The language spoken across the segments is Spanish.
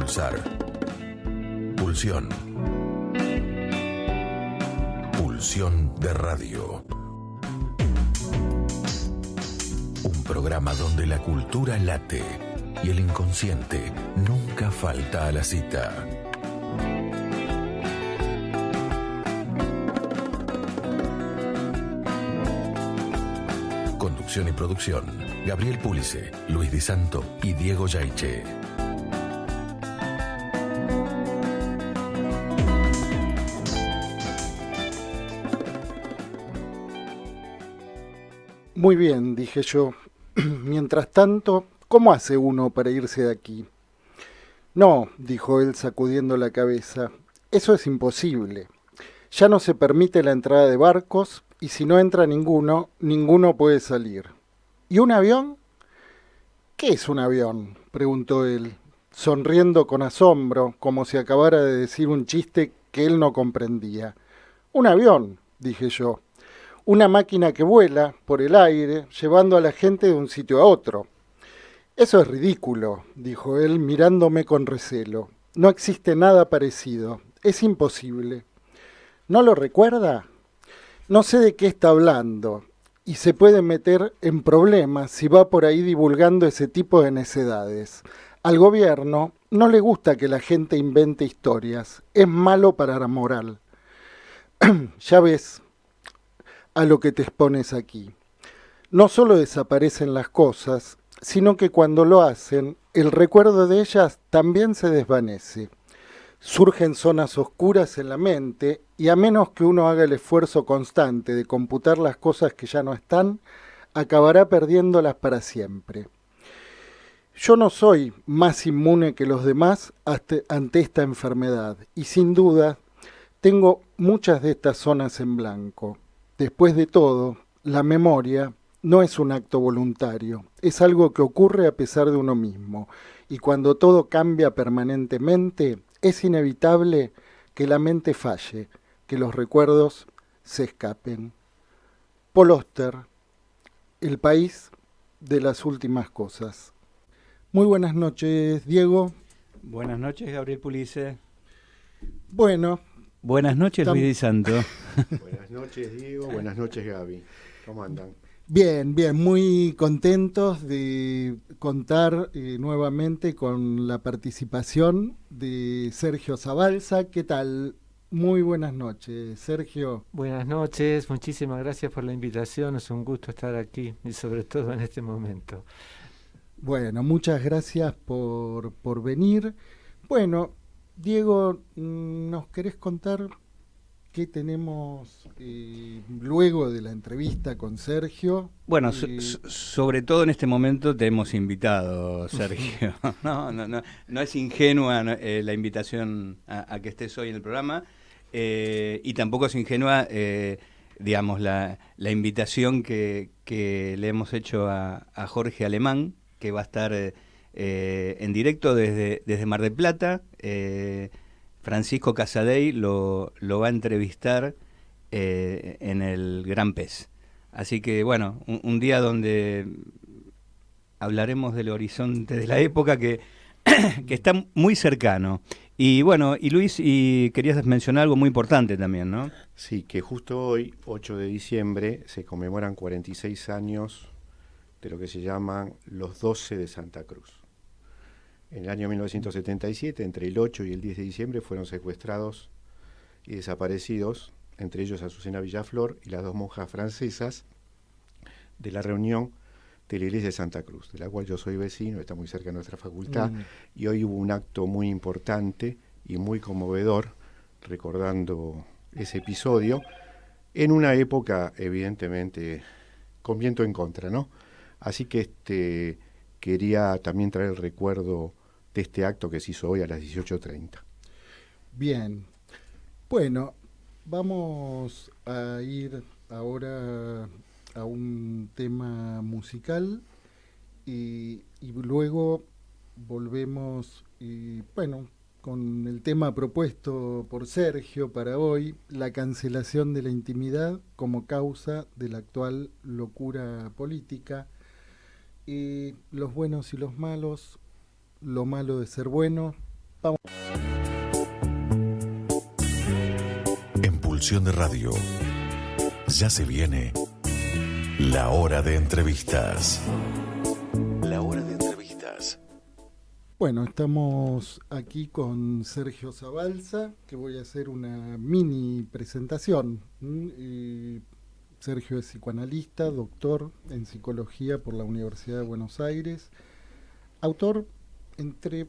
pulsar. Pulsión. Pulsión de radio. Un programa donde la cultura late y el inconsciente nunca falta a la cita. Conducción y producción: Gabriel Pulice, Luis Di Santo y Diego Yaiche. Muy bien, dije yo. Mientras tanto, ¿cómo hace uno para irse de aquí? No, dijo él sacudiendo la cabeza, eso es imposible. Ya no se permite la entrada de barcos y si no entra ninguno, ninguno puede salir. ¿Y un avión? ¿Qué es un avión?, preguntó él, sonriendo con asombro, como si acabara de decir un chiste que él no comprendía. Un avión, dije yo. Una máquina que vuela por el aire, llevando a la gente de un sitio a otro. Eso es ridículo, dijo él, mirándome con recelo. No existe nada parecido. Es imposible. ¿No lo recuerda? No sé de qué está hablando, y se puede meter en problemas si va por ahí divulgando ese tipo de necedades. Al gobierno no le gusta que la gente invente historias. Es malo para la moral. Ya ves a lo que te expones aquí. No solo desaparecen las cosas, sino que cuando lo hacen, el recuerdo de ellas también se desvanece. Surgen zonas oscuras en la mente y a menos que uno haga el esfuerzo constante de computar las cosas que ya no están, acabará perdiéndolas para siempre. Yo no soy más inmune que los demás ante esta enfermedad y sin duda tengo muchas de estas zonas en blanco. Después de todo, la memoria no es un acto voluntario, es algo que ocurre a pesar de uno mismo. Y cuando todo cambia permanentemente, es inevitable que la mente falle, que los recuerdos se escapen. Paul Auster, El país de las últimas cosas. Muy buenas noches, Diego. Buenas noches, Gabriel Pulice. Bueno. Buenas noches, Luis Di Santo. Buenas noches, Diego. Buenas noches, Gaby. ¿Cómo andan? Bien, muy contentos de contar nuevamente con la participación de Sergio Zabalza. ¿Qué tal? Muy buenas noches, Sergio. Buenas noches, muchísimas gracias por la invitación, es un gusto estar aquí y sobre todo en este momento. Bueno, muchas gracias por venir. Bueno, Diego, ¿nos querés contar qué tenemos luego de la entrevista con Sergio? Bueno, sobre todo en este momento te hemos invitado, Sergio. No es ingenua la invitación a que estés hoy en el programa y tampoco es ingenua, digamos, la invitación que le hemos hecho a Jorge Alemán, que va a estar en directo desde Mar del Plata. Francisco Casadei lo va a entrevistar en el Gran Pez. Así que, bueno, un día donde hablaremos del horizonte de la época que está muy cercano. Y bueno, y Luis, querías mencionar algo muy importante también, ¿no? Sí, que justo hoy, 8 de diciembre, se conmemoran 46 años de lo que se llaman los 12 de Santa Cruz. En el año 1977, entre el 8 y el 10 de diciembre, fueron secuestrados y desaparecidos, entre ellos Azucena Villaflor y las dos monjas francesas de la reunión de la iglesia de Santa Cruz, de la cual yo soy vecino, está muy cerca de nuestra facultad, y hoy hubo un acto muy importante y muy conmovedor, recordando ese episodio, en una época, evidentemente, con viento en contra, ¿no? Así que quería también traer el recuerdo de este acto que se hizo hoy a las 18:30. Bien. Bueno, vamos a ir ahora a un tema musical y luego volvemos con el tema propuesto por Sergio para hoy, la cancelación de la intimidad como causa de la actual locura política. Los buenos y los malos, lo malo de ser bueno, Vamos. En Pulsión de Radio, ya se viene la hora de entrevistas. La hora de entrevistas. Bueno, estamos aquí con Sergio Zabalza, que voy a hacer una mini presentación. Sergio es psicoanalista, doctor en psicología por la Universidad de Buenos Aires, autor, entre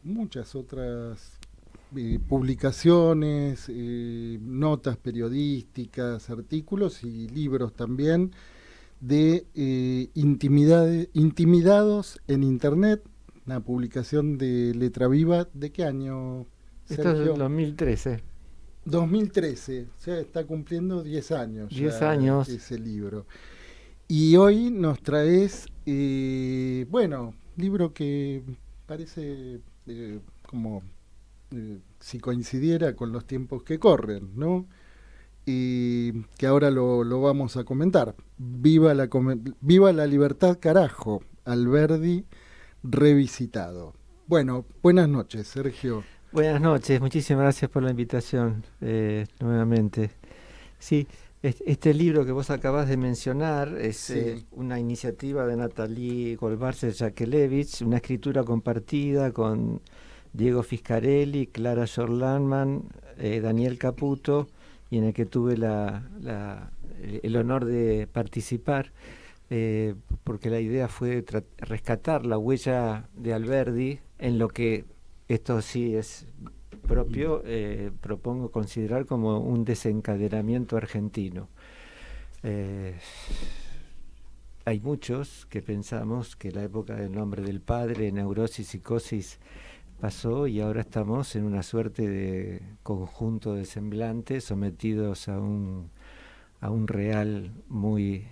muchas otras publicaciones, notas periodísticas, artículos y libros también, de Intimidados en Internet, una publicación de Letra Viva. ¿De qué año, Sergio? Esto es del 2013. 2013, o sea, está cumpliendo 10 años. 10 años. Ese libro. Y hoy nos traes, libro que parece como si coincidiera con los tiempos que corren, ¿no? Y que ahora lo vamos a comentar. Viva la libertad, carajo, Alberdi revisitado. Bueno, buenas noches, Sergio. Buenas noches, muchísimas gracias por la invitación nuevamente. Sí, este libro que vos acabás de mencionar es una iniciativa de Natalie Golbarzer-Jakelevich, una escritura compartida con Diego Fiscarelli, Clara Jorlandman, Daniel Caputo, y en el que tuve el honor de participar, porque la idea fue rescatar la huella de Alberdi en lo que, esto sí es propio, propongo considerar como un desencadenamiento argentino. Hay muchos que pensamos que la época del nombre del padre, neurosis, psicosis, pasó y ahora estamos en una suerte de conjunto de semblantes sometidos a un real muy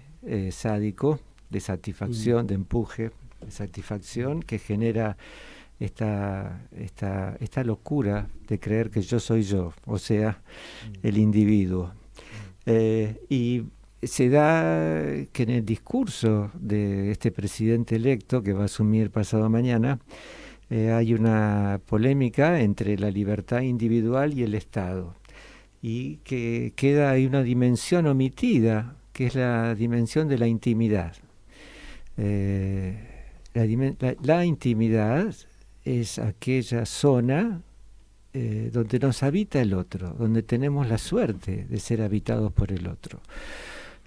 sádico, de satisfacción, de empuje, de satisfacción, que genera esta locura de creer que yo soy yo, o sea, el individuo. Y se da que en el discurso de este presidente electo, que va a asumir pasado mañana, hay una polémica entre la libertad individual y el Estado, y que queda ahí una dimensión omitida, que es la dimensión de la intimidad. La intimidad es aquella zona donde nos habita el otro, donde tenemos la suerte de ser habitados por el otro.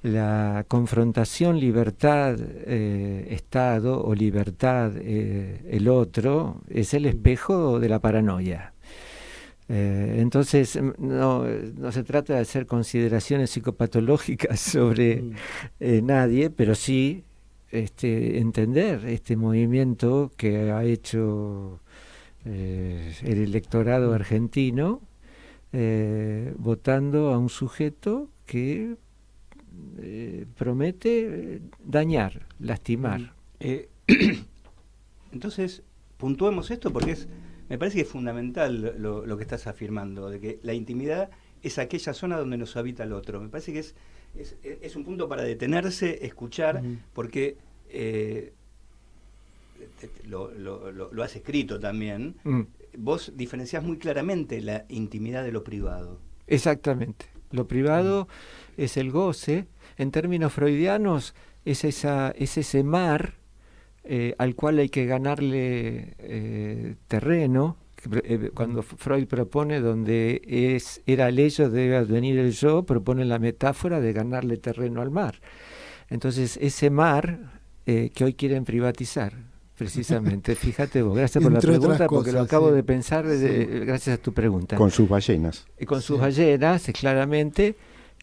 La confrontación libertad-Estado o libertad-el otro es el espejo de la paranoia. Entonces no se trata de hacer consideraciones psicopatológicas sobre nadie, pero sí entender este movimiento que ha hecho el electorado argentino, votando a un sujeto que promete dañar, lastimar. Entonces, puntuemos esto porque me parece que es fundamental lo que estás afirmando, de que la intimidad es aquella zona donde nos habita el otro. Me parece que es un punto para detenerse, escuchar, porque lo has escrito también. Vos diferenciás muy claramente la intimidad de lo privado. Exactamente. Lo privado es el goce. En términos freudianos, es ese mar al cual hay que ganarle terreno. Cuando Freud propone donde era el ello, debe advenir el yo, propone la metáfora de ganarle terreno al mar. Entonces, ese mar que hoy quieren privatizar, precisamente. Fíjate vos, gracias por la pregunta, porque lo acabo de pensar gracias a tu pregunta. Con sus ballenas. Con sus ballenas, claramente.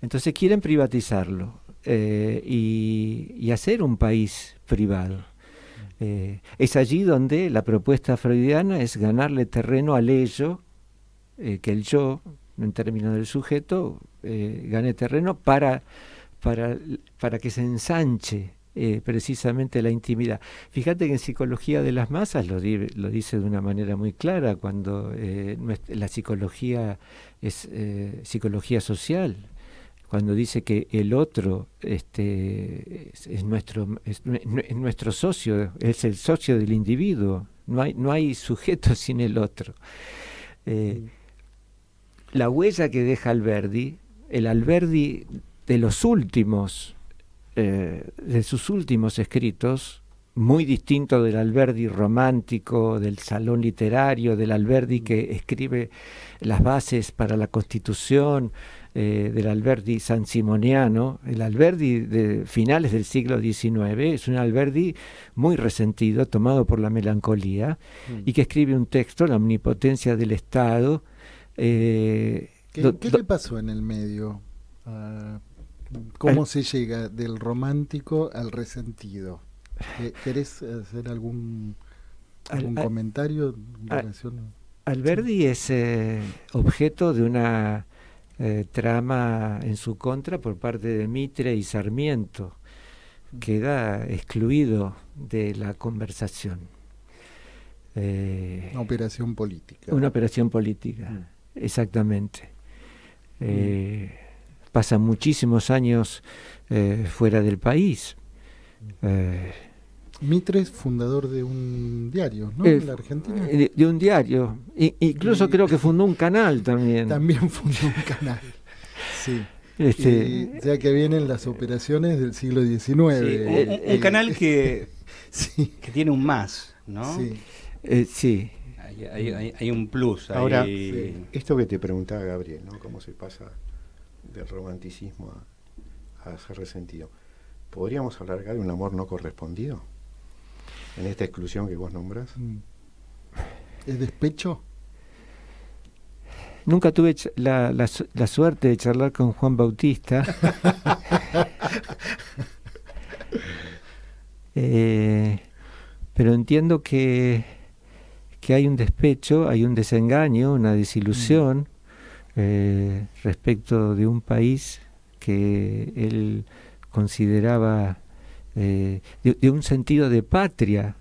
Entonces quieren privatizarlo y hacer un país privado. Es allí donde la propuesta freudiana es ganarle terreno al ello, que el yo, en términos del sujeto, gane terreno para que se ensanche precisamente la intimidad. Fíjate que en Psicología de las Masas lo dice de una manera muy clara, cuando la psicología es psicología social. cuando dice que el otro es nuestro socio, es el socio del individuo, no hay sujeto sin el otro. La huella que deja Alberdi, el Alberdi de los últimos, de sus últimos escritos, muy distinto del Alberdi romántico, del salón literario, del Alberdi que escribe las bases para la Constitución, del Alberdi sansimoniano. El Alberdi de finales del siglo XIX es un Alberdi muy resentido, tomado por la melancolía, y que escribe un texto, La omnipotencia del Estado. ¿Qué le pasó en el medio? ¿Cómo se llega del romántico al resentido? ¿Querés hacer algún comentario en relación? Alberdi es objeto de una trama en su contra por parte de Mitre y Sarmiento. Queda excluido de la conversación. Una operación política. Una operación política, exactamente. Pasa muchísimos años fuera del país. Mitre es fundador de un diario, ¿no? En la Argentina. De un diario. Incluso creo que fundó un canal también. También fundó un canal. Sí. O sea que vienen las operaciones del siglo XIX. Sí, un canal que tiene un más, ¿no? Sí. Sí. Hay un plus. Ahora, esto que te preguntaba Gabriel, ¿no? Cómo se pasa del romanticismo a ser resentido. ¿Podríamos hablar acá de un amor no correspondido? En esta exclusión que vos nombrás. ¿Es despecho? Nunca tuve la suerte de charlar con Juan Bautista. Pero entiendo que hay un despecho, hay un desengaño, una desilusión respecto de un país que él consideraba de un sentido de patria,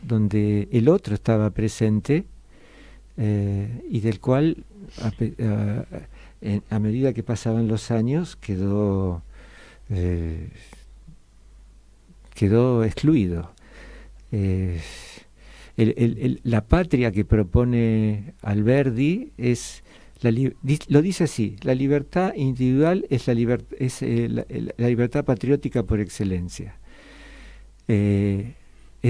donde el otro estaba presente y del cual a medida que pasaban los años quedó excluido. La patria que propone Alberdi es lo dice así: la libertad individual es la libertad patriótica por excelencia. Es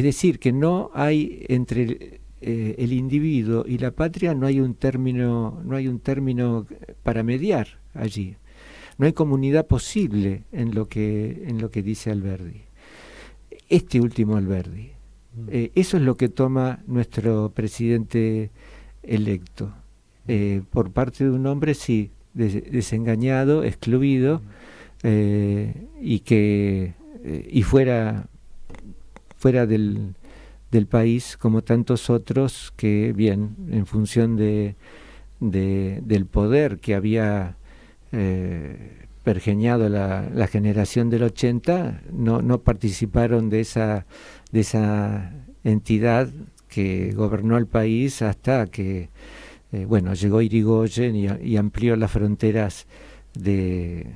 decir, que no hay entre el individuo y la patria no hay un término para mediar allí. No hay comunidad posible en lo que dice Alberdi. Este último Alberdi. Eso es lo que toma nuestro presidente electo. Por parte de un hombre, sí, desengañado, excluido, y fuera del país, como tantos otros que, bien, en función del poder que había pergeñado la generación del 80, no participaron de esa entidad que gobernó el país hasta que llegó Irigoyen y amplió las fronteras de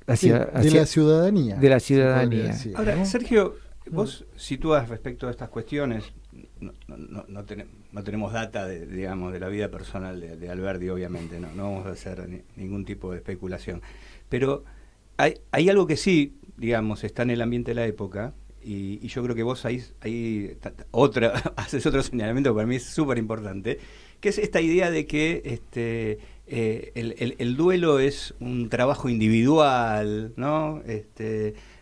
la ciudadanía. De la ciudadanía. Ahora, ¿no? Sergio, vos sitúas respecto a estas cuestiones, no tenemos data de la vida personal de Alberdi, obviamente, no vamos a hacer ningún tipo de especulación, pero hay algo que sí, digamos, está en el ambiente de la época. Y yo creo que vos ahí haces otro señalamiento que para mí es súper importante, que es esta idea de que el duelo es un trabajo individual, ¿no?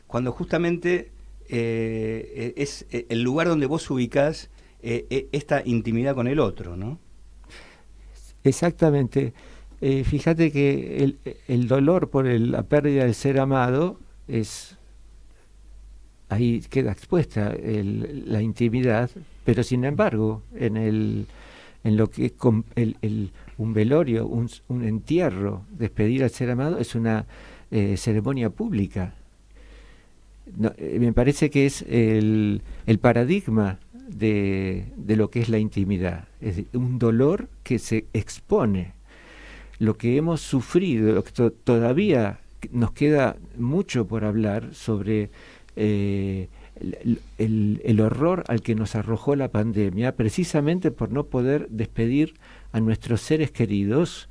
Cuando justamente es el lugar donde vos ubicás esta intimidad con el otro, ¿no? Exactamente. Fíjate que el dolor por la pérdida del ser amado ahí queda expuesta la intimidad, pero sin embargo, en lo que es un velorio, un entierro, despedir al ser amado, es una ceremonia pública. Me parece que es el paradigma de lo que es la intimidad, es decir, un dolor que se expone. lo que hemos sufrido, lo que todavía nos queda mucho por hablar sobre el horror al que nos arrojó la pandemia, precisamente por no poder despedir a nuestros seres queridos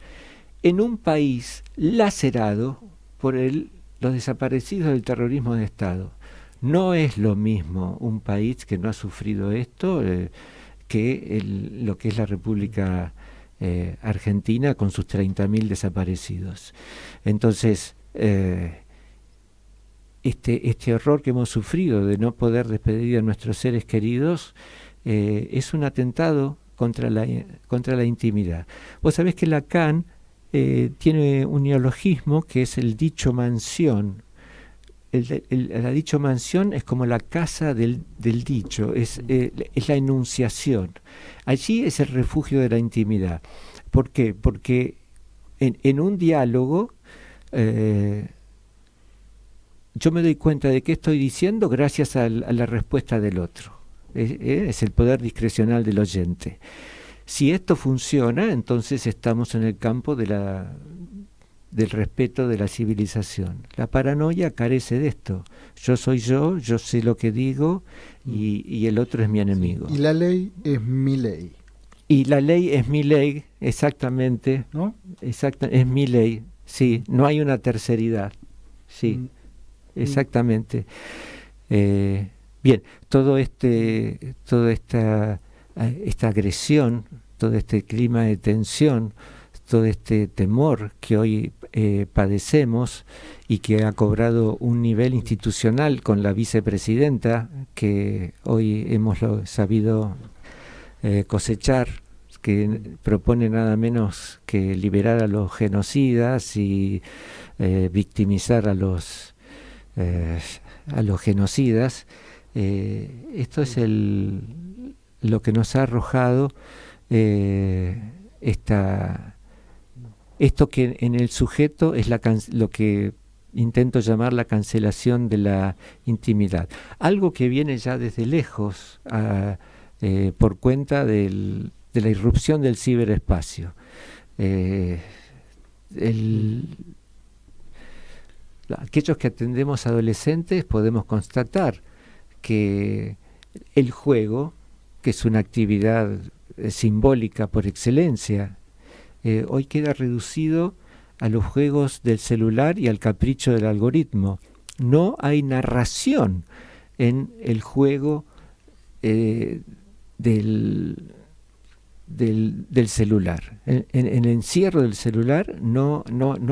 en un país lacerado por los desaparecidos del terrorismo de Estado. No es lo mismo un país que no ha sufrido esto que lo que es la República Argentina con sus 30.000 desaparecidos. Entonces, este horror que hemos sufrido de no poder despedir a nuestros seres queridos es un atentado contra la intimidad. Vos sabés que Lacan tiene un neologismo que es el dicho mansión. La dicho mansión es como la casa del dicho, es la enunciación. Allí es el refugio de la intimidad. ¿Por qué? Porque en un diálogo yo me doy cuenta de qué estoy diciendo gracias a la respuesta del otro. Es el poder discrecional del oyente. Si esto funciona, entonces estamos en el campo del respeto de la civilización. La paranoia carece de esto. Yo soy yo sé lo que digo y el otro es mi enemigo. Y la ley es mi ley. Y la ley es mi ley, exactamente. ¿No? Es mi ley, sí. No hay una terceridad. Sí, exactamente. Bien, toda esta agresión, todo este clima de tensión, todo este temor que hoy padecemos y que ha cobrado un nivel institucional con la vicepresidenta que hoy hemos sabido cosechar, que propone nada menos que liberar a los genocidas y victimizar a los genocidas. Esto es lo que nos ha arrojado esto que en el sujeto es lo que intento llamar la cancelación de la intimidad. Algo que viene ya desde lejos por cuenta de la irrupción del ciberespacio. Aquellos que atendemos adolescentes podemos constatar que el juego, que es una actividad simbólica por excelencia, hoy queda reducido a los juegos del celular y al capricho del algoritmo. No hay narración en el juego del celular. En el encierro del celular no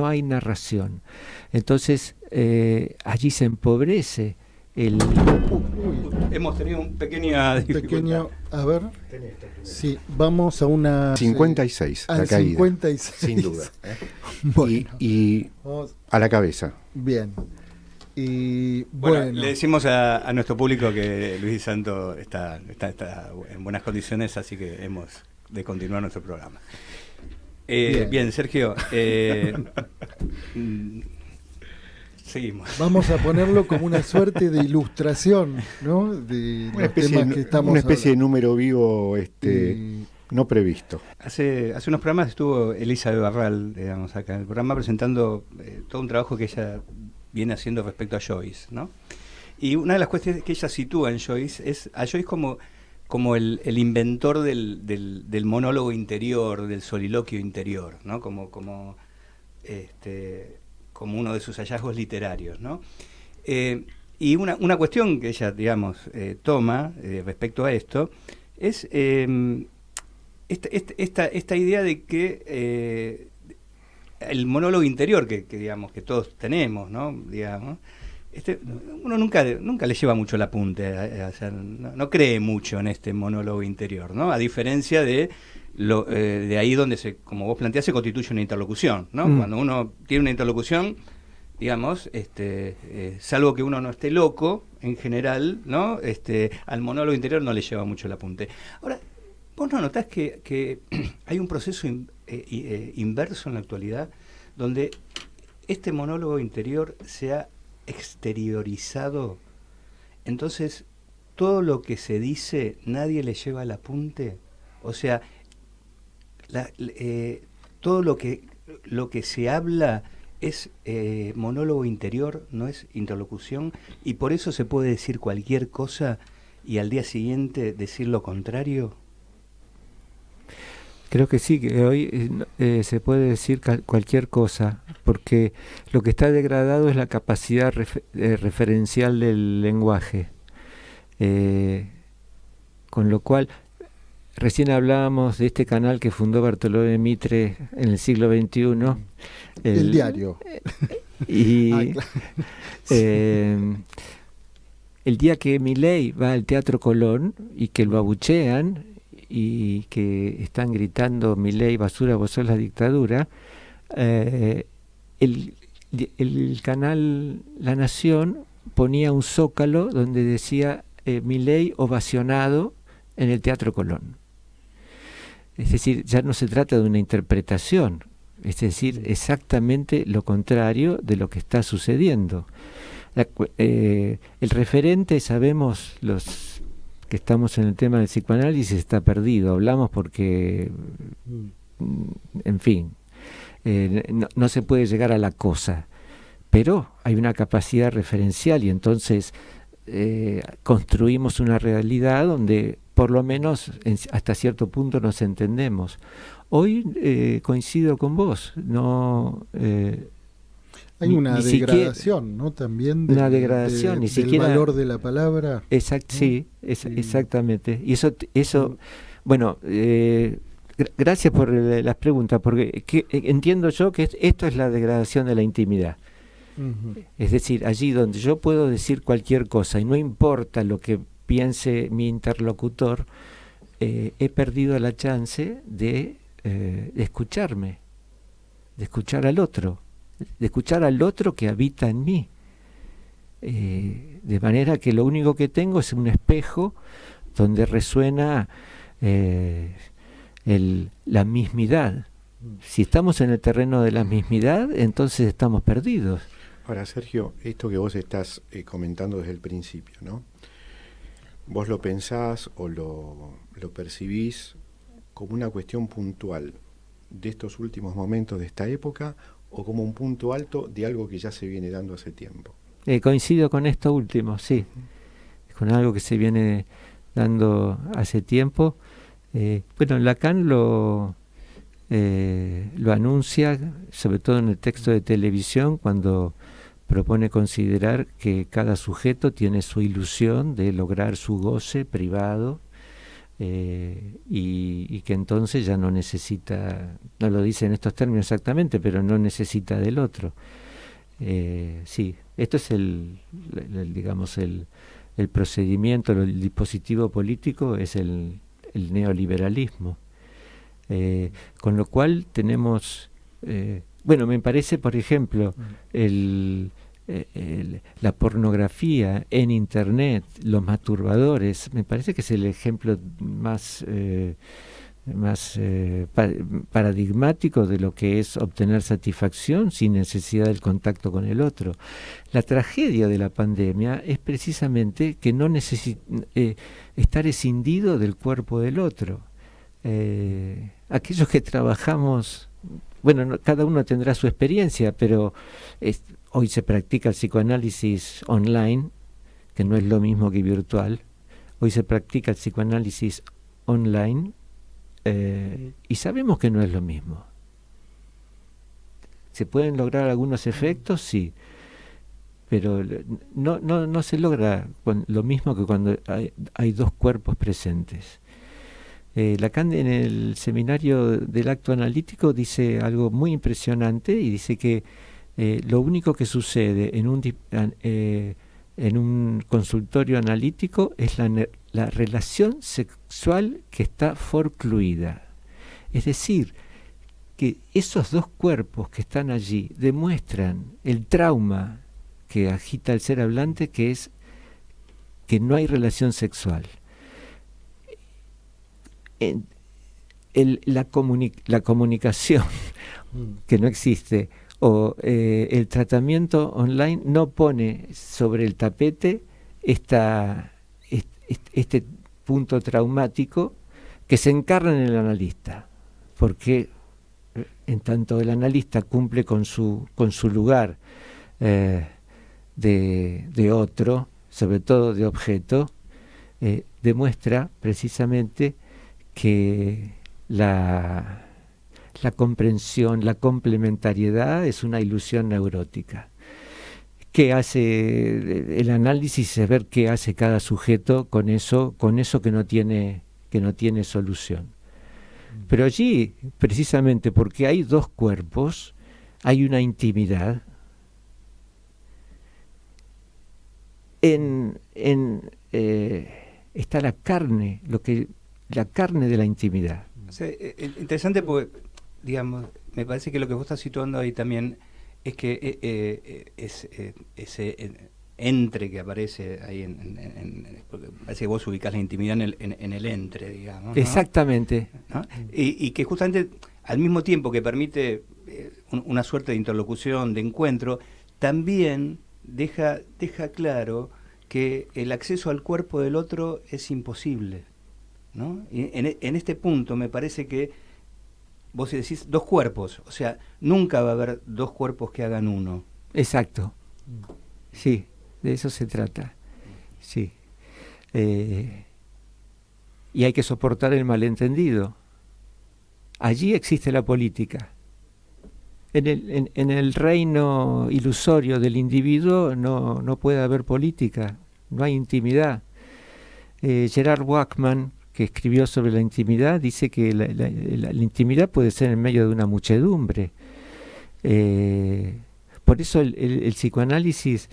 hay narración. Entonces allí se empobrece hemos tenido un pequeño, a ver, sí, vamos a una 56, la caída, 56. sin duda. Bueno, y a la cabeza. Bien. Y bueno, le decimos a nuestro público que Luis Santo está en buenas condiciones, así que hemos de continuar nuestro programa. Bien, Sergio, seguimos. Vamos a ponerlo como una suerte de ilustración, ¿no? De los temas que estamos una especie hablando. de número vivo no previsto. Hace unos programas estuvo Elisa de Barral, digamos, acá en el programa presentando todo un trabajo que ella viene haciendo respecto a Joyce, ¿no? Y una de las cuestiones que ella sitúa en Joyce es a Joyce como el inventor del monólogo interior, del soliloquio interior, ¿no? Como uno de sus hallazgos literarios, ¿no? Y una cuestión que ella, digamos, toma respecto a esto es esta idea de que el monólogo interior que digamos que todos tenemos, ¿no? Digamos, uno nunca le lleva mucho el apunte, no cree mucho en este monólogo interior, ¿no? A diferencia de ahí donde como vos planteás, se constituye una interlocución, ¿no? Cuando uno tiene una interlocución, digamos, salvo que uno no esté loco, en general, ¿no? Al monólogo interior no le lleva mucho el apunte. Ahora, ¿vos no notás que hay un proceso inverso en la actualidad, donde este monólogo interior se ha exteriorizado? Entonces, todo lo que se dice, nadie le lleva el apunte. O sea, todo lo que lo que se habla es monólogo interior, no es interlocución, y por eso se puede decir cualquier cosa y al día siguiente decir lo contrario. Creo que sí, que hoy se puede decir cualquier cosa, porque lo que está degradado es la capacidad referencial del lenguaje. Con lo cual, recién hablábamos de este canal que fundó Bartolomé Mitre en el siglo XXI. El diario. Y el día que Milei va al Teatro Colón y que lo abuchean y que están gritando Milei, basura, vos sos la dictadura, el canal La Nación ponía un zócalo donde decía Milei ovacionado en el Teatro Colón. Es decir, ya no se trata de una interpretación, es decir, exactamente lo contrario de lo que está sucediendo. El referente, sabemos los que estamos en el tema del psicoanálisis, está perdido. Hablamos porque, en fin, no se puede llegar a la cosa, pero hay una capacidad referencial y entonces construimos una realidad donde por lo menos hasta cierto punto nos entendemos. Hoy coincido con vos, no... Hay una degradación, ¿no? También una degradación, ni siquiera del valor de la palabra. Sí, exactamente. Y eso bueno, gracias por las preguntas, porque entiendo yo que esto es la degradación de la intimidad. Uh-huh. Es decir, allí donde yo puedo decir cualquier cosa y no importa lo que piense mi interlocutor, he perdido la chance de escucharme, de escuchar al otro. De escuchar al otro que habita en mí, de manera que lo único que tengo es un espejo donde resuena la mismidad. Si estamos en el terreno de la mismidad, entonces estamos perdidos. Ahora, Sergio, esto que vos estás comentando desde el principio, ¿no? Vos lo pensás o lo percibís como una cuestión puntual de estos últimos momentos de esta época, o como un punto alto de algo que ya se viene dando hace tiempo. Coincido con esto último, sí, con algo que se viene dando hace tiempo. Bueno, Lacan lo anuncia, sobre todo en el texto de televisión, cuando propone considerar que cada sujeto tiene su ilusión de lograr su goce privado, y que entonces ya no necesita, no lo dice en estos términos exactamente, pero no necesita del otro. Sí, esto es digamos el procedimiento, el dispositivo político es el neoliberalismo, con lo cual tenemos, bueno, me parece, por ejemplo, la pornografía en internet, los masturbadores, me parece que es el ejemplo más paradigmático de lo que es obtener satisfacción sin necesidad del contacto con el otro. La tragedia de la pandemia es precisamente que no estar escindido del cuerpo del otro. Aquellos que trabajamos, bueno, cada uno tendrá su experiencia, pero hoy se practica el psicoanálisis online, que no es lo mismo que virtual. Hoy se practica el psicoanálisis online y sabemos que no es lo mismo. ¿Se pueden lograr algunos efectos? Sí, pero no se logra lo mismo que cuando hay dos cuerpos presentes. Lacan en el seminario del acto analítico dice algo muy impresionante y dice que lo único que sucede en un consultorio analítico es la relación sexual que está forcluida. Es decir, que esos dos cuerpos que están allí demuestran el trauma que agita el ser hablante, que es que no hay relación sexual. La comunicación que no existe, o el tratamiento online no pone sobre el tapete este punto traumático que se encarna en el analista, porque en tanto el analista cumple con su lugar de otro, sobre todo de objeto, demuestra precisamente que la comprensión, la complementariedad es una ilusión neurótica. ¿Qué hace el análisis? Es ver qué hace cada sujeto con eso que no tiene solución. Pero allí, precisamente porque hay dos cuerpos, hay una intimidad. Está la carne, la carne de la intimidad. O sea, interesante porque, digamos, me parece que lo que vos estás situando ahí también es que ese entre que aparece ahí, porque parece que vos ubicás la intimidad en el entre, digamos, ¿no? Exactamente. ¿No? Y que justamente al mismo tiempo que permite una suerte de interlocución, de encuentro, también deja claro que el acceso al cuerpo del otro es imposible, ¿no? Y en este punto me parece que vos decís dos cuerpos, o sea, nunca va a haber dos cuerpos que hagan uno. Exacto. Sí, de eso se trata. Sí. Y hay que soportar el malentendido. Allí existe la política. En el reino ilusorio del individuo no puede haber política, no hay intimidad. Gerard Wackman, que escribió sobre la intimidad, dice que la intimidad puede ser en medio de una muchedumbre. Por eso el psicoanálisis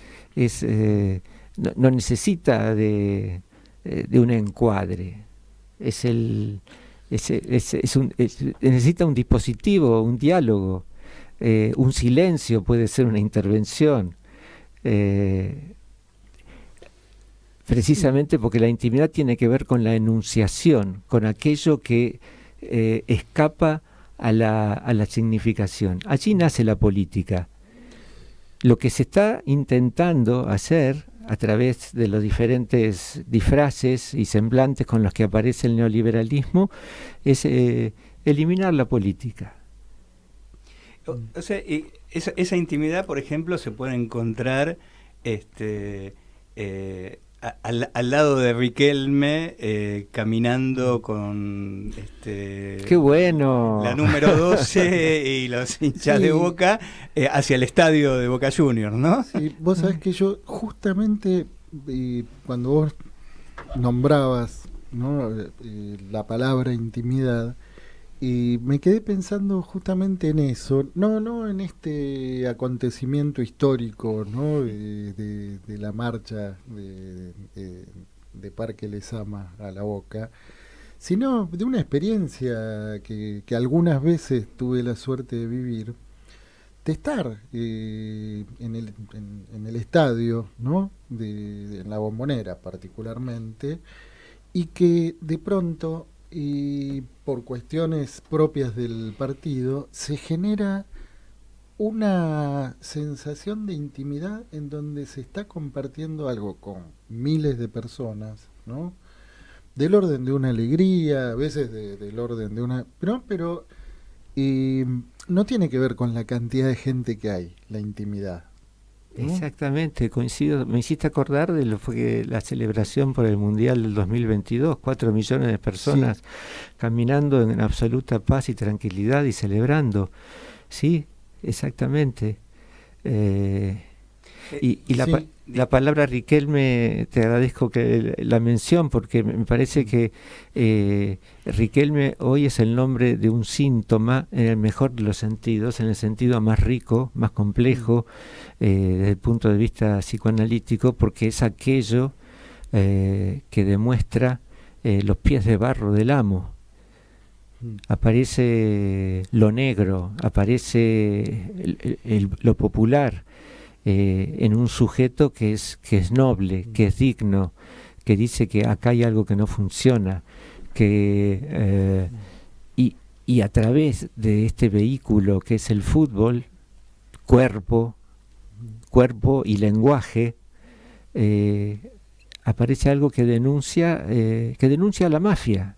no necesita de un encuadre. Necesita un dispositivo, un diálogo. Un silencio puede ser una intervención, precisamente porque la intimidad tiene que ver con la enunciación, con aquello que escapa a la significación. Allí nace la política. Lo que se está intentando hacer a través de los diferentes disfraces y semblantes con los que aparece el neoliberalismo es eliminar la política. O sea, esa intimidad, por ejemplo, se puede encontrar al lado de Riquelme, caminando con ¡qué bueno! La número 12 y los hinchas de Boca hacia el estadio de Boca Juniors, ¿no? Sí, vos sabés que yo justamente cuando vos nombrabas, ¿no? La palabra intimidad, y me quedé pensando justamente en eso, no en este acontecimiento histórico, ¿no? de la marcha de Parque Lezama a La Boca, sino de una experiencia que algunas veces tuve la suerte de vivir, de estar en el estadio, ¿no? En la Bombonera particularmente, y que de pronto, y por cuestiones propias del partido, se genera una sensación de intimidad en donde se está compartiendo algo con miles de personas, ¿no? Del orden de una alegría, a veces del orden de una... pero no tiene que ver con la cantidad de gente que hay, la intimidad, ¿no? Exactamente, coincido. Me hiciste acordar de lo fue la celebración por el Mundial del 2022, 4 millones de personas caminando en absoluta paz y tranquilidad y celebrando. Sí, exactamente. La palabra Riquelme, te agradezco que la mención, porque me parece que Riquelme hoy es el nombre de un síntoma en el mejor de los sentidos, en el sentido más rico, más complejo, desde el punto de vista psicoanalítico, porque es aquello que demuestra los pies de barro del amo. Aparece lo negro, aparece lo popular, en un sujeto que es noble, que es digno, que dice que acá hay algo que no funciona, que y a través de este vehículo que es el fútbol, cuerpo y lenguaje, aparece algo que denuncia a la mafia,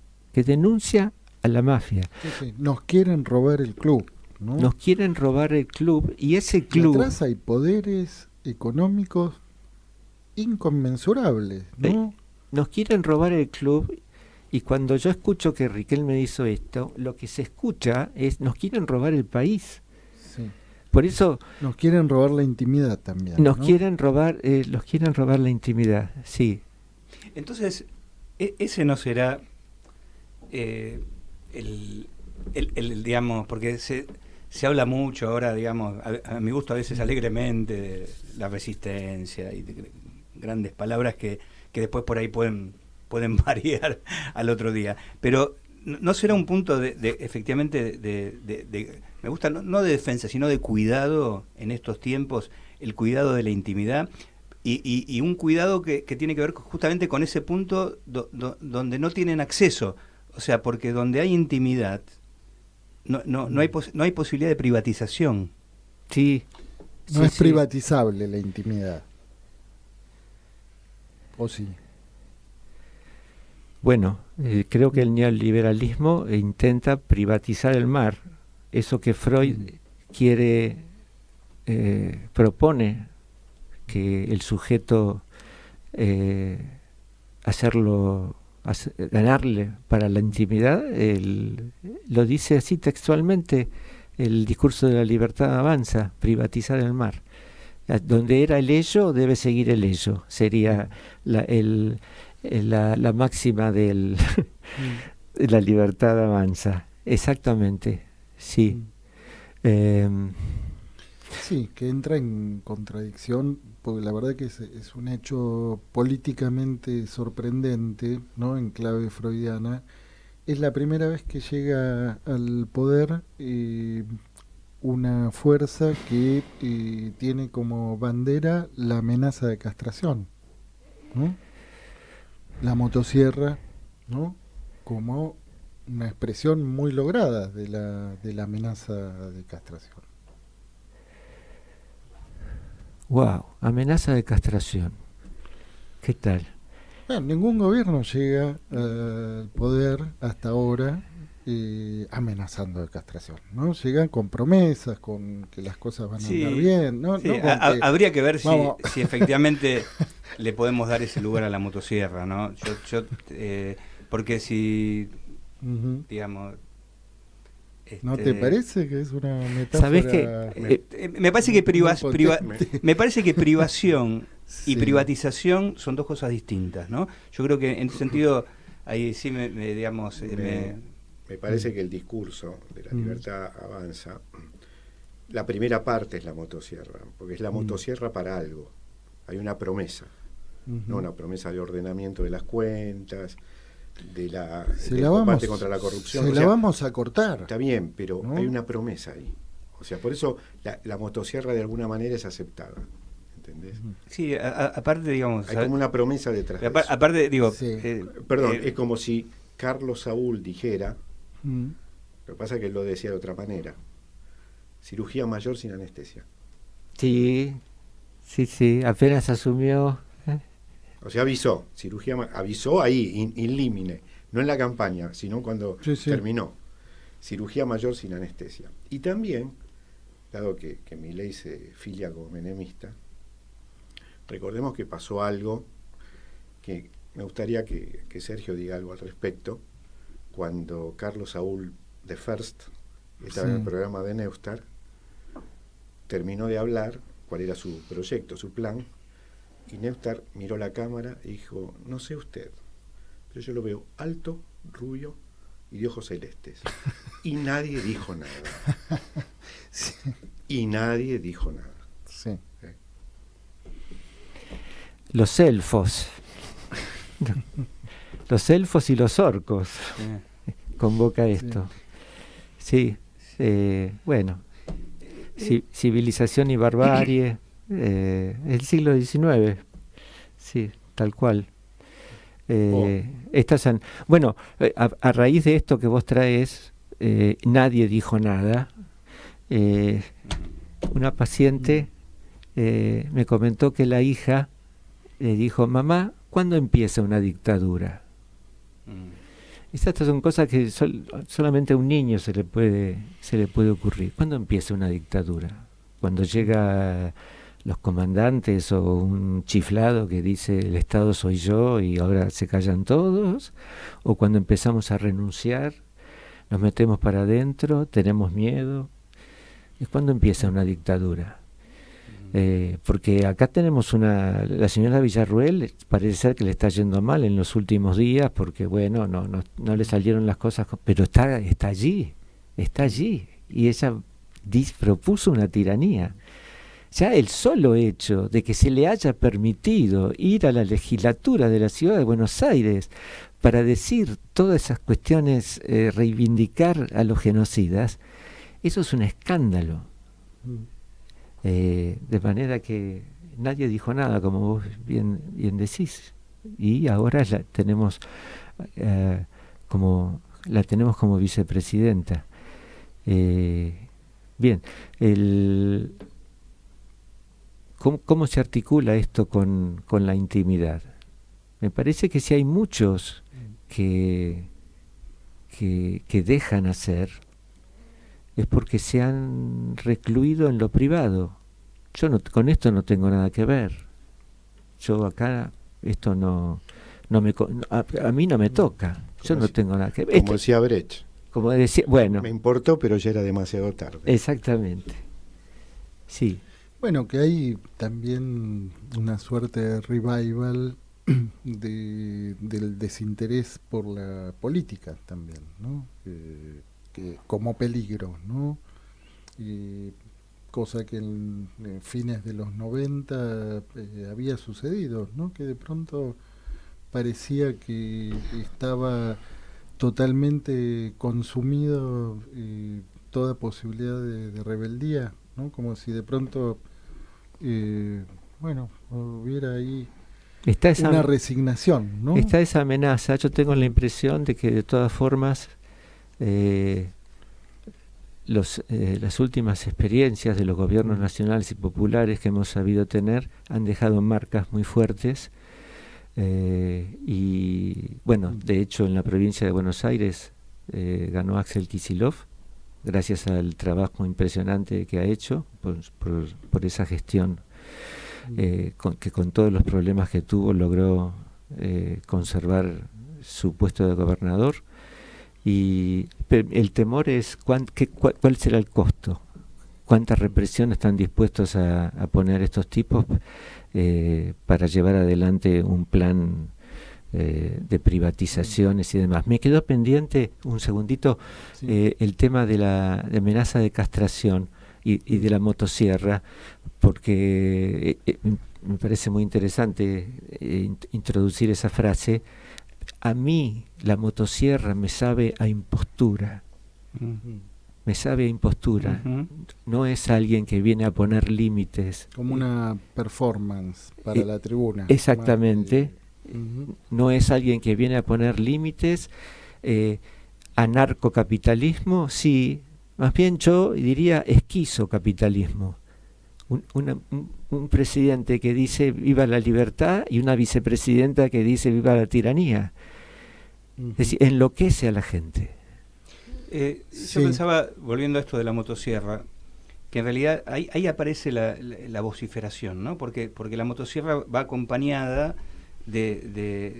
Sí. Nos quieren robar el club. ¿no? Nos quieren robar el club y ese Y club... atrás hay poderes económicos inconmensurables, ¿no? Nos quieren robar el club y cuando yo escucho que Riquelme hizo esto, lo que se escucha es nos quieren robar el país. Sí. Por eso Nos quieren robar la intimidad también. nos ¿no? quieren robar la intimidad, sí. Entonces, ese no será digamos, porque se habla mucho ahora, digamos, a mi gusto a veces alegremente, de la resistencia y de grandes palabras que después por ahí pueden variar al otro día. Pero no será un punto de efectivamente me gusta, no de defensa, sino de cuidado en estos tiempos, el cuidado de la intimidad y un cuidado que tiene que ver justamente con ese punto donde no tienen acceso. O sea, porque donde hay intimidad no hay posibilidad de privatización. Sí. No es privatizable la intimidad. ¿O sí? Bueno, creo que el neoliberalismo intenta privatizar el mar. Eso que Freud quiere, propone que el sujeto ganarle para la intimidad, lo dice así textualmente, el discurso de la libertad avanza, privatizar el mar. Donde era el ello, debe seguir el ello. Sería la máxima de la libertad avanza. Exactamente, sí. Sí, que entra en contradicción, porque la verdad que es un hecho políticamente sorprendente, ¿no? En clave freudiana. Es la primera vez que llega al poder una fuerza que tiene como bandera la amenaza de castración, ¿no? La motosierra, ¿no? Como una expresión muy lograda de la amenaza de castración. Wow, amenaza de castración. ¿Qué tal? Bueno, ningún gobierno llega al poder hasta ahora amenazando de castración, ¿no? Llegan con promesas, con que las cosas van a andar bien, ¿no? Sí, ¿no? Habría que ver si efectivamente le podemos dar ese lugar a la motosierra, ¿no? Porque si, digamos... ¿No te parece que es una metáfora? ¿Sabés qué? Me parece que privación y Sí. privatización son dos cosas distintas, ¿no? Yo creo que en ese sentido ahí sí me parece que el discurso de la libertad avanza. La primera parte es la motosierra, porque es la motosierra para algo. Hay una promesa, no una promesa de ordenamiento de las cuentas, del combate contra la corrupción. La vamos a cortar. Está bien, pero ¿no? hay una promesa ahí. O sea, por eso la motosierra de alguna manera es aceptada. ¿Entendés? Sí, aparte, digamos... Hay como una promesa detrás de eso. Aparte, digo... Sí. Perdón, es como si Carlos Saúl dijera, lo que pasa es que él lo decía de otra manera, cirugía mayor sin anestesia. Sí, apenas asumió... O sea, avisó, avisó ahí, in limine, no en la campaña, sino cuando terminó. Cirugía mayor sin anestesia. Y también, dado que Milei se filia como menemista, recordemos que pasó algo que me gustaría que Sergio diga algo al respecto, cuando Carlos Saúl de First estaba en el programa de Neustar, terminó de hablar cuál era su proyecto, su plan, y Neustar miró la cámara y dijo, no sé usted, pero yo lo veo alto, rubio y de ojos celestes. Y nadie dijo nada. Sí. Y nadie dijo nada. Sí. Los elfos. Los elfos y los orcos. Convoca esto. Sí, bueno. Civilización y barbarie. El siglo XIX. Sí, tal cual. Bueno, a raíz de esto que vos traes, nadie dijo nada. Una paciente me comentó que la hija le dijo, mamá, ¿cuándo empieza una dictadura? Estas son cosas que solamente a un niño se le puede ocurrir. ¿Cuándo empieza una dictadura? Cuando llega los comandantes o un chiflado que dice el Estado soy yo y ahora se callan todos, o cuando empezamos a renunciar, nos metemos para adentro, tenemos miedo. Es cuando empieza una dictadura. Porque acá tenemos la señora Villarruel, parece ser que le está yendo mal en los últimos días, porque bueno, no le salieron las cosas, pero está allí, y ella propuso una tiranía. Ya el solo hecho de que se le haya permitido ir a la legislatura de la ciudad de Buenos Aires para decir todas esas cuestiones, reivindicar a los genocidas, eso es un escándalo. De manera que nadie dijo nada, como vos bien decís, y ahora la tenemos como vicepresidenta. Bien, ¿cómo se articula esto con la intimidad? Me parece que si hay muchos que dejan hacer, es porque se han recluido en lo privado. Yo con esto no tengo nada que ver. Yo acá, esto a mí no me toca. Yo no tengo nada que ver. Como decía Brecht. Como decía, bueno. Me importó, pero ya era demasiado tarde. Exactamente. Sí. Bueno, que hay también una suerte de revival del desinterés por la política también, ¿no? Que como peligro, ¿no? Cosa que en fines de los 90 había sucedido, ¿no? Que de pronto parecía que estaba totalmente consumido toda posibilidad de rebeldía, ¿no? Como si de pronto, hubiera ahí una resignación, ¿no? Está esa amenaza. Yo tengo la impresión de que de todas formas las últimas experiencias de los gobiernos nacionales y populares que hemos sabido tener han dejado marcas muy fuertes, y bueno, de hecho en la provincia de Buenos Aires ganó Axel Kicillof gracias al trabajo impresionante que ha hecho por esa gestión, que con todos los problemas que tuvo logró conservar su puesto de gobernador. Y el temor es cuál será el costo, cuánta represión están dispuestos a poner estos tipos para llevar adelante un plan de privatizaciones y demás. Me quedó pendiente un segundito, sí, el tema de la amenaza de castración y de la motosierra, porque me parece muy interesante introducir esa frase. A mí la motosierra me sabe a impostura. Me sabe a impostura. No es alguien que viene a poner límites. Como una performance para la tribuna. Exactamente. No es alguien que viene a poner límites. Anarcocapitalismo, sí. Más bien yo diría esquizocapitalismo. Un presidente que dice viva la libertad y una vicepresidenta que dice viva la tiranía. Es decir, enloquece a la gente. Yo pensaba, volviendo a esto de la motosierra, que en realidad ahí aparece la vociferación, ¿no? Porque la motosierra va acompañada de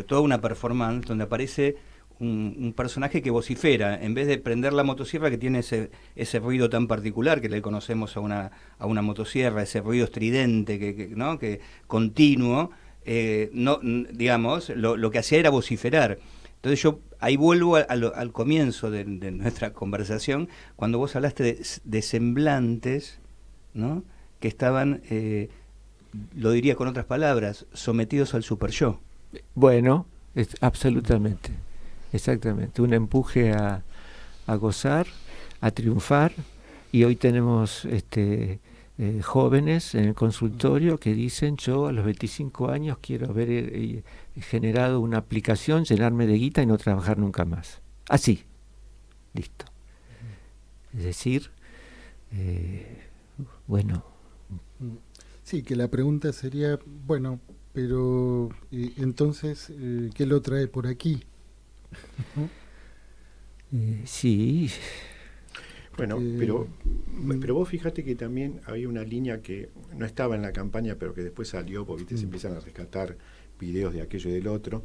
toda una performance donde aparece un personaje que vocifera, en vez de prender la motosierra, que tiene ese ruido tan particular que le conocemos a una motosierra, ese ruido estridente, que continuo, digamos, lo que hacía era vociferar. Entonces yo ahí vuelvo al comienzo de nuestra conversación, cuando vos hablaste de semblantes, ¿no? Que estaban, lo diría con otras palabras, sometidos al super yo. Bueno, absolutamente. Exactamente, un empuje a gozar, a triunfar, y hoy tenemos jóvenes en el consultorio que dicen: yo a los 25 años quiero haber generado una aplicación, llenarme de guita y no trabajar nunca más. Así, listo. Es decir, bueno. Sí, que la pregunta sería, bueno, pero entonces, ¿qué lo trae por aquí? Sí. Bueno, pero vos fíjate que también había una línea que no estaba en la campaña, pero que después salió, porque ¿viste? Se empiezan a rescatar videos de aquello y del otro,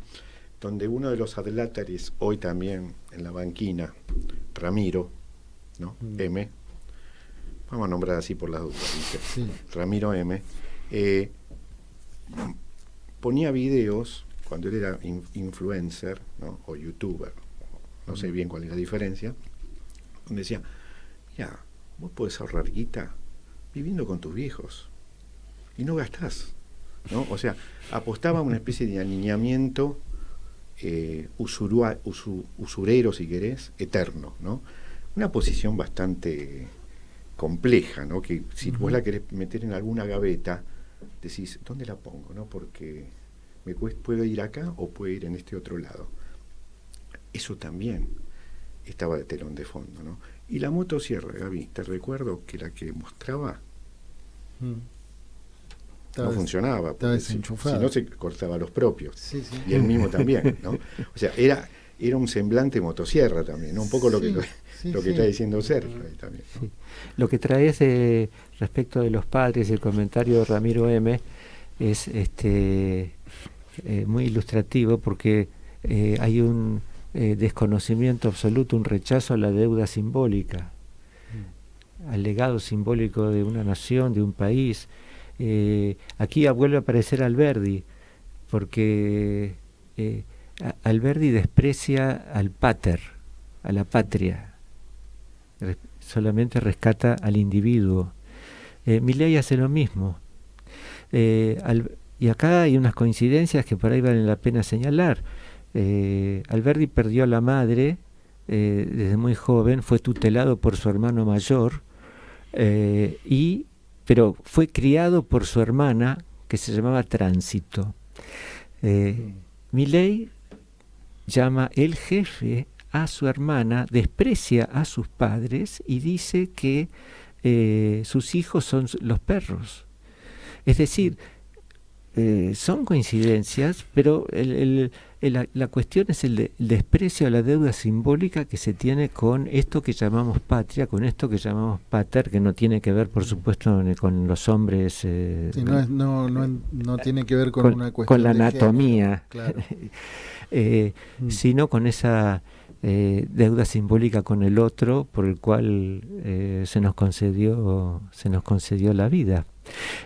donde uno de los adláteres, hoy también en la banquina, Ramiro, ¿no? M, vamos a nombrar así por las dudas, ¿viste? Sí. Ramiro M, ponía videos cuando él era influencer, ¿no? O youtuber, no sé bien cuál es la diferencia, donde decía, ya, vos podés ahorrar guita viviendo con tus viejos y no gastás, ¿no? O sea, apostaba a una especie de alineamiento usurero, si querés, eterno, ¿no? Una posición bastante compleja, ¿no? Que si vos la querés meter en alguna gaveta, decís, ¿dónde la pongo? ¿No? Porque puede ir acá o puede ir en este otro lado. Eso también estaba de telón de fondo, ¿no? Y la motosierra, Gaby, te recuerdo que la que mostraba no funcionaba. Estaba desenchufada. Si no, se cortaba los propios. Sí, sí. Y él mismo también, ¿no? O sea, era un semblante motosierra también, ¿no? Un poco lo que está diciendo Sergio ahí también, ¿no? Sí. Lo que traes respecto de los padres, el comentario de Ramiro M, es muy ilustrativo, porque hay un desconocimiento absoluto, un rechazo a la deuda simbólica, al legado simbólico de una nación, de un país. Aquí vuelve a aparecer Alberdi, porque Alberdi desprecia al pater, a la patria, solamente rescata al individuo. Milei hace lo mismo. Y acá hay unas coincidencias que por ahí valen la pena señalar. Alberdi perdió a la madre desde muy joven, fue tutelado por su hermano mayor, pero fue criado por su hermana, que se llamaba Tránsito. Milei llama el jefe a su hermana, desprecia a sus padres y dice que sus hijos son los perros. Es decir, son coincidencias, pero la cuestión es el desprecio a la deuda simbólica que se tiene con esto que llamamos patria, con esto que llamamos pater, que no tiene que ver, por supuesto, con los hombres. Sí, no tiene que ver con una cuestión con la anatomía, claro. Sino con esa deuda simbólica con el otro, por el cual se nos concedió la vida.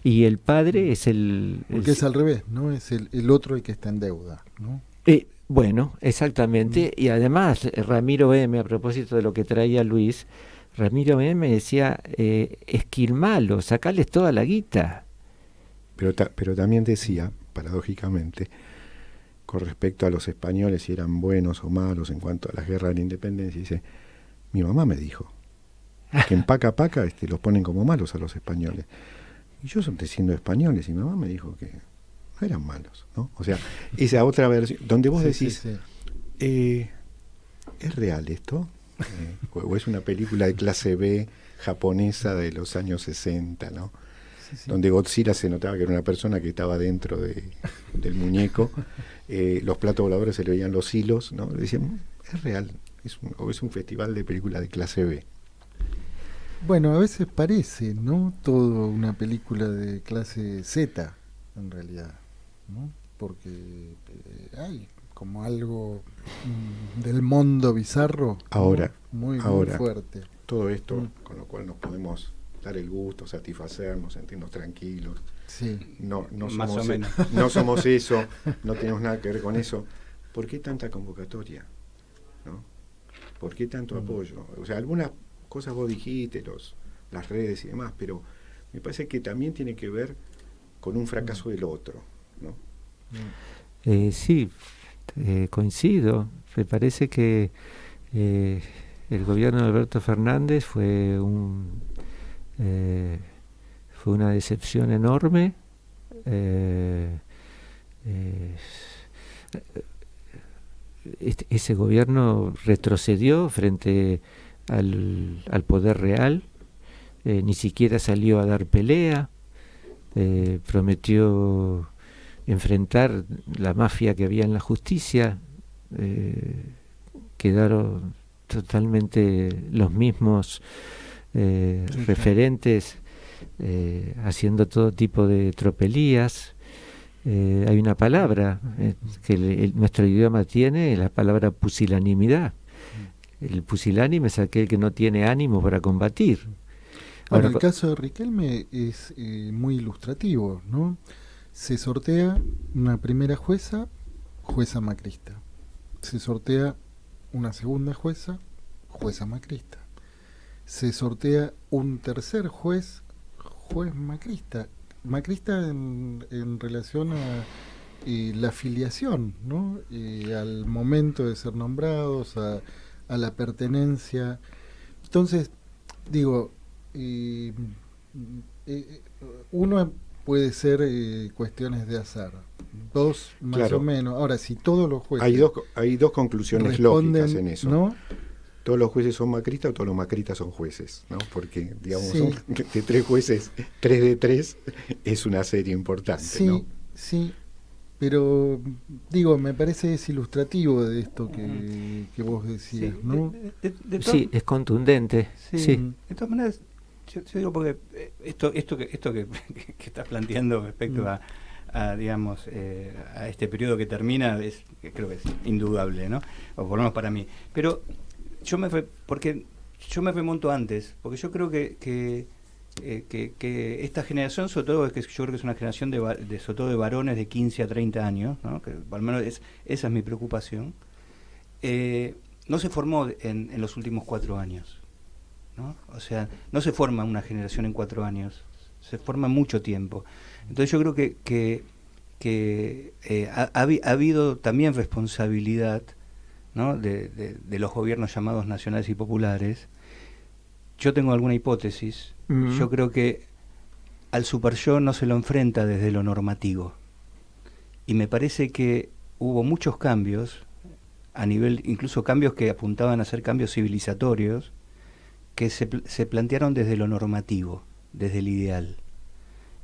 Y el padre es porque es al revés, ¿no? Es el otro el que está en deuda, ¿no? Bueno, exactamente. Y además, Ramiro M, a propósito de lo que traía Luis, Ramiro M decía, esquilmalo, sacales toda la guita. Pero también decía, paradójicamente, con respecto a los españoles, si eran buenos o malos en cuanto a las guerras de la independencia, dice, mi mamá me dijo que en Paca los ponen como malos a los españoles. Y yo siendo españoles, y mi mamá me dijo que no eran malos, ¿no? O sea, esa otra versión, donde vos decís, ¿es real esto? O es una película de clase B japonesa de los años 60, ¿no? Donde Godzilla se notaba que era una persona que estaba dentro del muñeco, los platos voladores se le veían los hilos, ¿no? Le decían, es real, o es un festival de película de clase B. Bueno, a veces parece, ¿no? Todo una película de clase Z, en realidad, ¿no? Porque hay como algo del mundo bizarro, ahora, ¿no? muy fuerte. Todo esto, con lo cual nos podemos dar el gusto, satisfacernos, sentirnos tranquilos. Sí. No Más o menos. No somos eso, no tenemos nada que ver con eso. ¿Por qué tanta convocatoria? ¿No? ¿Por qué tanto apoyo? O sea, algunas cosas vos dijiste, las redes y demás, pero me parece que también tiene que ver con un fracaso del otro, ¿no? Sí, coincido. Me parece que el gobierno de Alberto Fernández fue una decepción enorme. Ese gobierno retrocedió frente al poder real, ni siquiera salió a dar pelea, prometió enfrentar la mafia que había en la justicia. Quedaron totalmente los mismos referentes, haciendo todo tipo de tropelías. Hay una palabra que nuestro idioma tiene, la palabra pusilanimidad. El pusilánime es aquel que no tiene ánimo para combatir. Bueno, el caso de Riquelme es muy ilustrativo, ¿no? Se sortea una primera jueza macrista. Se sortea una segunda jueza macrista. Se sortea un tercer juez macrista. Macrista en relación a la afiliación, ¿no? Al momento de ser nombrados, a la pertenencia. Entonces, digo, uno puede ser cuestiones de azar, dos más Claro. o menos. Ahora, si todos los jueces Hay dos conclusiones responden, lógicas en eso. ¿no? Todos los jueces son macristas o todos los macristas son jueces, ¿no? Porque, digamos, Sí. son de 3 jueces, 3 de 3 es una serie importante, Sí, ¿no? sí, pero digo, me parece es ilustrativo de esto que vos decías, Sí, ¿no? de todas- Sí, es contundente. sí, Sí. de todas maneras, yo digo porque esto que estás planteando respecto digamos, a este periodo que termina, creo que es indudable, ¿no? O por lo menos para mí. Pero yo me remonto antes, porque yo creo que esta generación, sobre todo, yo creo que es una generación sobre todo de varones de 15 a 30 años, ¿no? Que al menos esa es mi preocupación, no se formó en los últimos 4 años, ¿no? O sea, no se forma una generación en 4 años, se forma mucho tiempo. Entonces yo creo que ha habido también responsabilidad, ¿no? de los gobiernos llamados nacionales y populares. Yo tengo alguna hipótesis. Yo creo que al superyo no se lo enfrenta desde lo normativo. Y me parece que hubo muchos cambios, a nivel, incluso cambios que apuntaban a ser cambios civilizatorios, que se plantearon desde lo normativo, desde el ideal.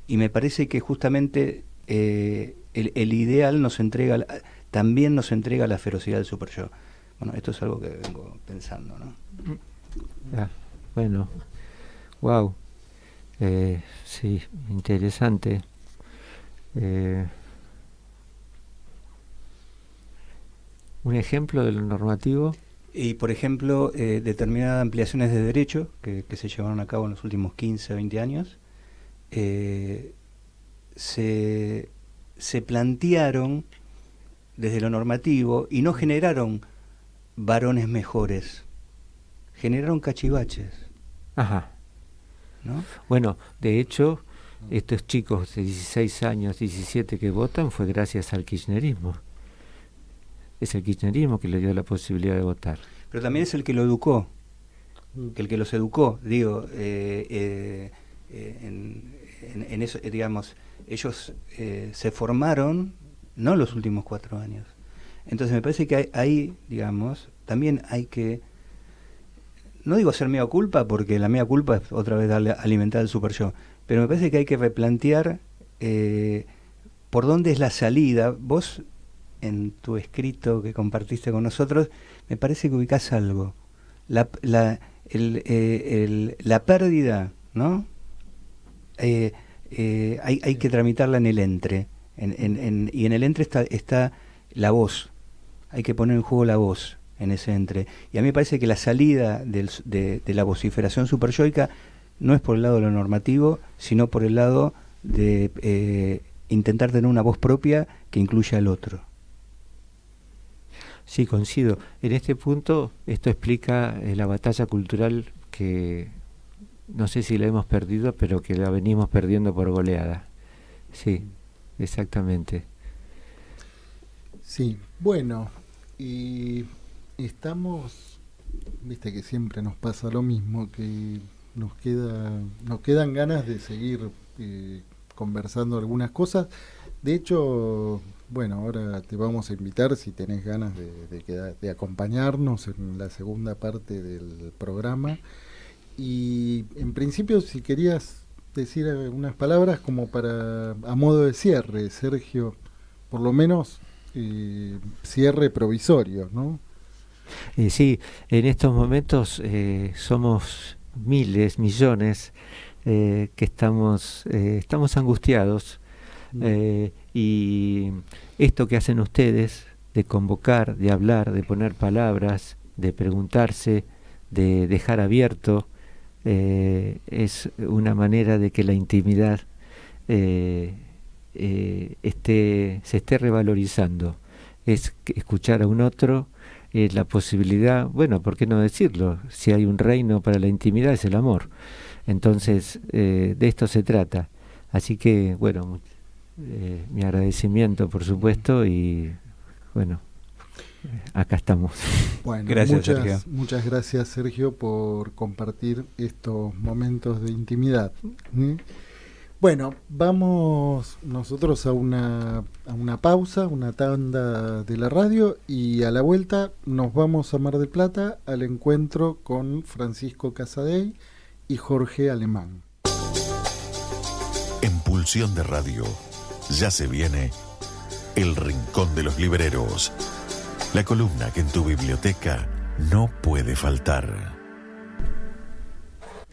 Y me parece que justamente el ideal también nos entrega la ferocidad del superyo. Bueno, esto es algo que vengo pensando, ¿no? Bueno, wow. Sí, interesante. ¿Un ejemplo de lo normativo? Y, por ejemplo, determinadas ampliaciones de derecho que se llevaron a cabo en los últimos 15 o 20 años, se plantearon desde lo normativo y no generaron varones mejores, generaron cachivaches. Ajá. ¿No? Bueno, de hecho, estos chicos de 16 años, 17 que votan fue gracias al kirchnerismo. Es el kirchnerismo que le dio la posibilidad de votar. Pero también es el que lo educó, el que los educó, digo, en eso, digamos, ellos se formaron no los últimos 4 años. Entonces me parece que ahí, digamos, también hay que, no digo hacer mea culpa, porque la mea culpa es otra vez darle alimentar al superyo, pero me parece que hay que replantear por dónde es la salida. Vos, en tu escrito que compartiste con nosotros, me parece que ubicás algo. La pérdida, ¿no? Hay que tramitarla en el entre. Y en el entre está la voz. Hay que poner en juego la voz en ese entre. Y a mí me parece que la salida de la vociferación superyoica no es por el lado de lo normativo, sino por el lado de intentar tener una voz propia que incluya al otro. Sí, coincido. En este punto, esto explica la batalla cultural que no sé si la hemos perdido, pero que la venimos perdiendo por goleada. Sí, exactamente. Sí, bueno, y estamos, viste que siempre nos pasa lo mismo, que nos quedan ganas de seguir conversando algunas cosas. De hecho, bueno, ahora te vamos a invitar si tenés ganas de acompañarnos en la segunda parte del programa. Y en principio, si querías decir unas palabras como a modo de cierre, Sergio. por lo menos cierre provisorio, ¿no? Sí, en estos momentos somos miles, millones que estamos angustiados, y esto que hacen ustedes de convocar, de hablar, de poner palabras, de preguntarse, de dejar abierto, es una manera de que la intimidad se esté revalorizando. Es escuchar a un otro, la posibilidad, bueno, ¿por qué no decirlo? Si hay un reino para la intimidad es el amor. Entonces, de esto se trata. Así que, bueno, mi agradecimiento, por supuesto, y bueno, acá estamos. Bueno, Gracias, Sergio. Muchas gracias, Sergio, por compartir estos momentos de intimidad. Bueno, vamos nosotros a una pausa, una tanda de la radio, y a la vuelta nos vamos a Mar del Plata al encuentro con Francisco Casadei y Jorge Alemán. En Pulsión de Radio, ya se viene El Rincón de los Libreros, la columna que en tu biblioteca no puede faltar.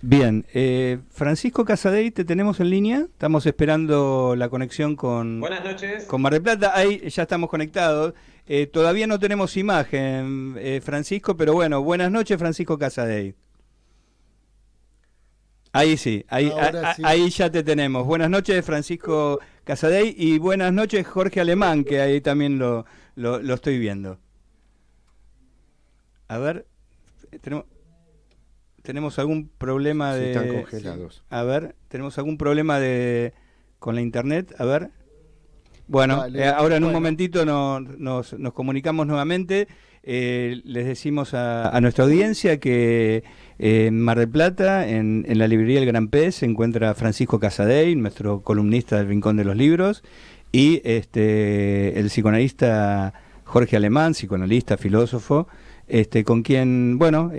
Bien, Francisco Casadei, ¿te tenemos en línea? Estamos esperando la conexión con... Buenas noches. Con Mar del Plata. Ahí ya estamos conectados. Todavía no tenemos imagen, Francisco, pero bueno, buenas noches, Francisco Casadei. Ahí sí, sí, ahí ya te tenemos. Buenas noches, Francisco Casadei, y buenas noches, Jorge Alemán, que ahí también lo estoy viendo. A ver, tenemos algún problema de... Están congelados. A ver, tenemos algún problema con la internet. A ver. Bueno, Vale, ahora en un momentito nos comunicamos nuevamente. Les decimos a nuestra audiencia que en Mar del Plata, en la librería El Gran Pez, se encuentra Francisco Casadei, nuestro columnista del Rincón de los Libros, y el psicoanalista Jorge Alemán, psicoanalista, filósofo, con quien, bueno,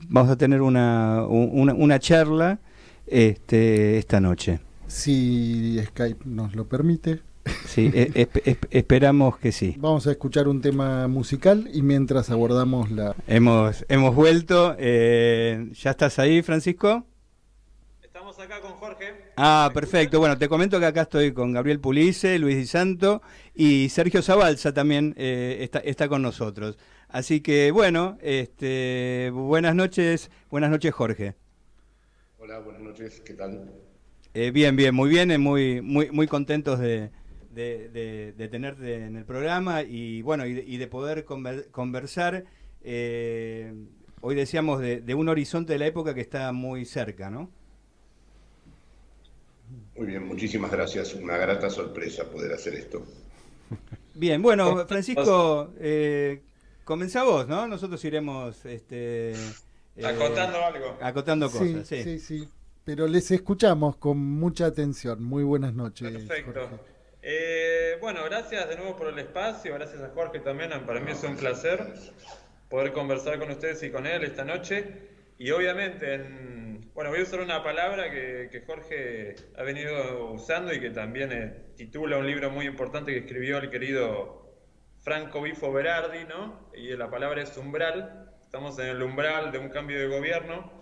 vamos a tener una charla esta noche. Si Skype nos lo permite. Sí, esperamos que sí. Vamos a escuchar un tema musical y mientras abordamos la... Hemos vuelto. ¿Ya estás ahí, Francisco? Estamos acá con Jorge. Ah, perfecto. Bueno, te comento que acá estoy con Gabriel Pulice, Luis Di Santo y Sergio Zabalza también está con nosotros. Así que, bueno, buenas noches, Jorge. Hola, buenas noches, ¿qué tal? Bien, muy bien, muy contentos de tenerte en el programa y bueno, y de poder conversar. Hoy decíamos de un horizonte de la época que está muy cerca, ¿no? Muy bien, muchísimas gracias, una grata sorpresa poder hacer esto. Bien, bueno, Francisco, comenzá vos, ¿no? Nosotros iremos acotando cosas. Sí. Pero les escuchamos con mucha atención. Muy buenas noches. Perfecto. Bueno, gracias de nuevo por el espacio, gracias a Jorge también. Para mí es un placer poder conversar con ustedes y con él esta noche. Y obviamente, voy a usar una palabra que Jorge ha venido usando y que también titula un libro muy importante que escribió el querido Franco Bifo Berardi, ¿no? Y la palabra es umbral. Estamos en el umbral de un cambio de gobierno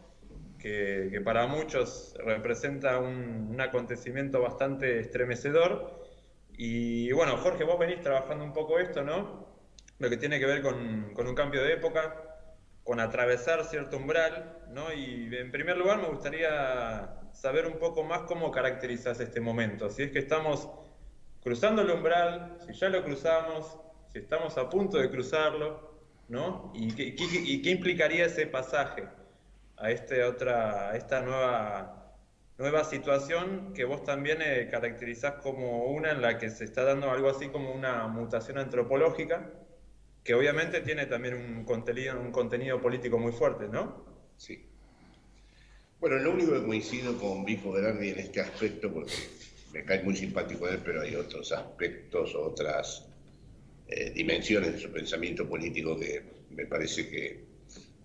que para muchos representa un acontecimiento bastante estremecedor. Y bueno, Jorge, vos venís trabajando un poco esto, ¿no? Lo que tiene que ver con un cambio de época, con atravesar cierto umbral, ¿no? Y en primer lugar me gustaría saber un poco más cómo caracterizás este momento. Si es que estamos cruzando el umbral, si ya lo cruzamos, si estamos a punto de cruzarlo, ¿no? ¿Y qué implicaría ese pasaje a esta nueva situación que vos también caracterizás como una en la que se está dando algo así como una mutación antropológica, que obviamente tiene también un contenido político muy fuerte, ¿no? Sí. Bueno, lo único que coincido con Bifo Berardi en este aspecto, porque me cae muy simpático él, pero hay otros aspectos, otras dimensiones de su pensamiento político que me parece que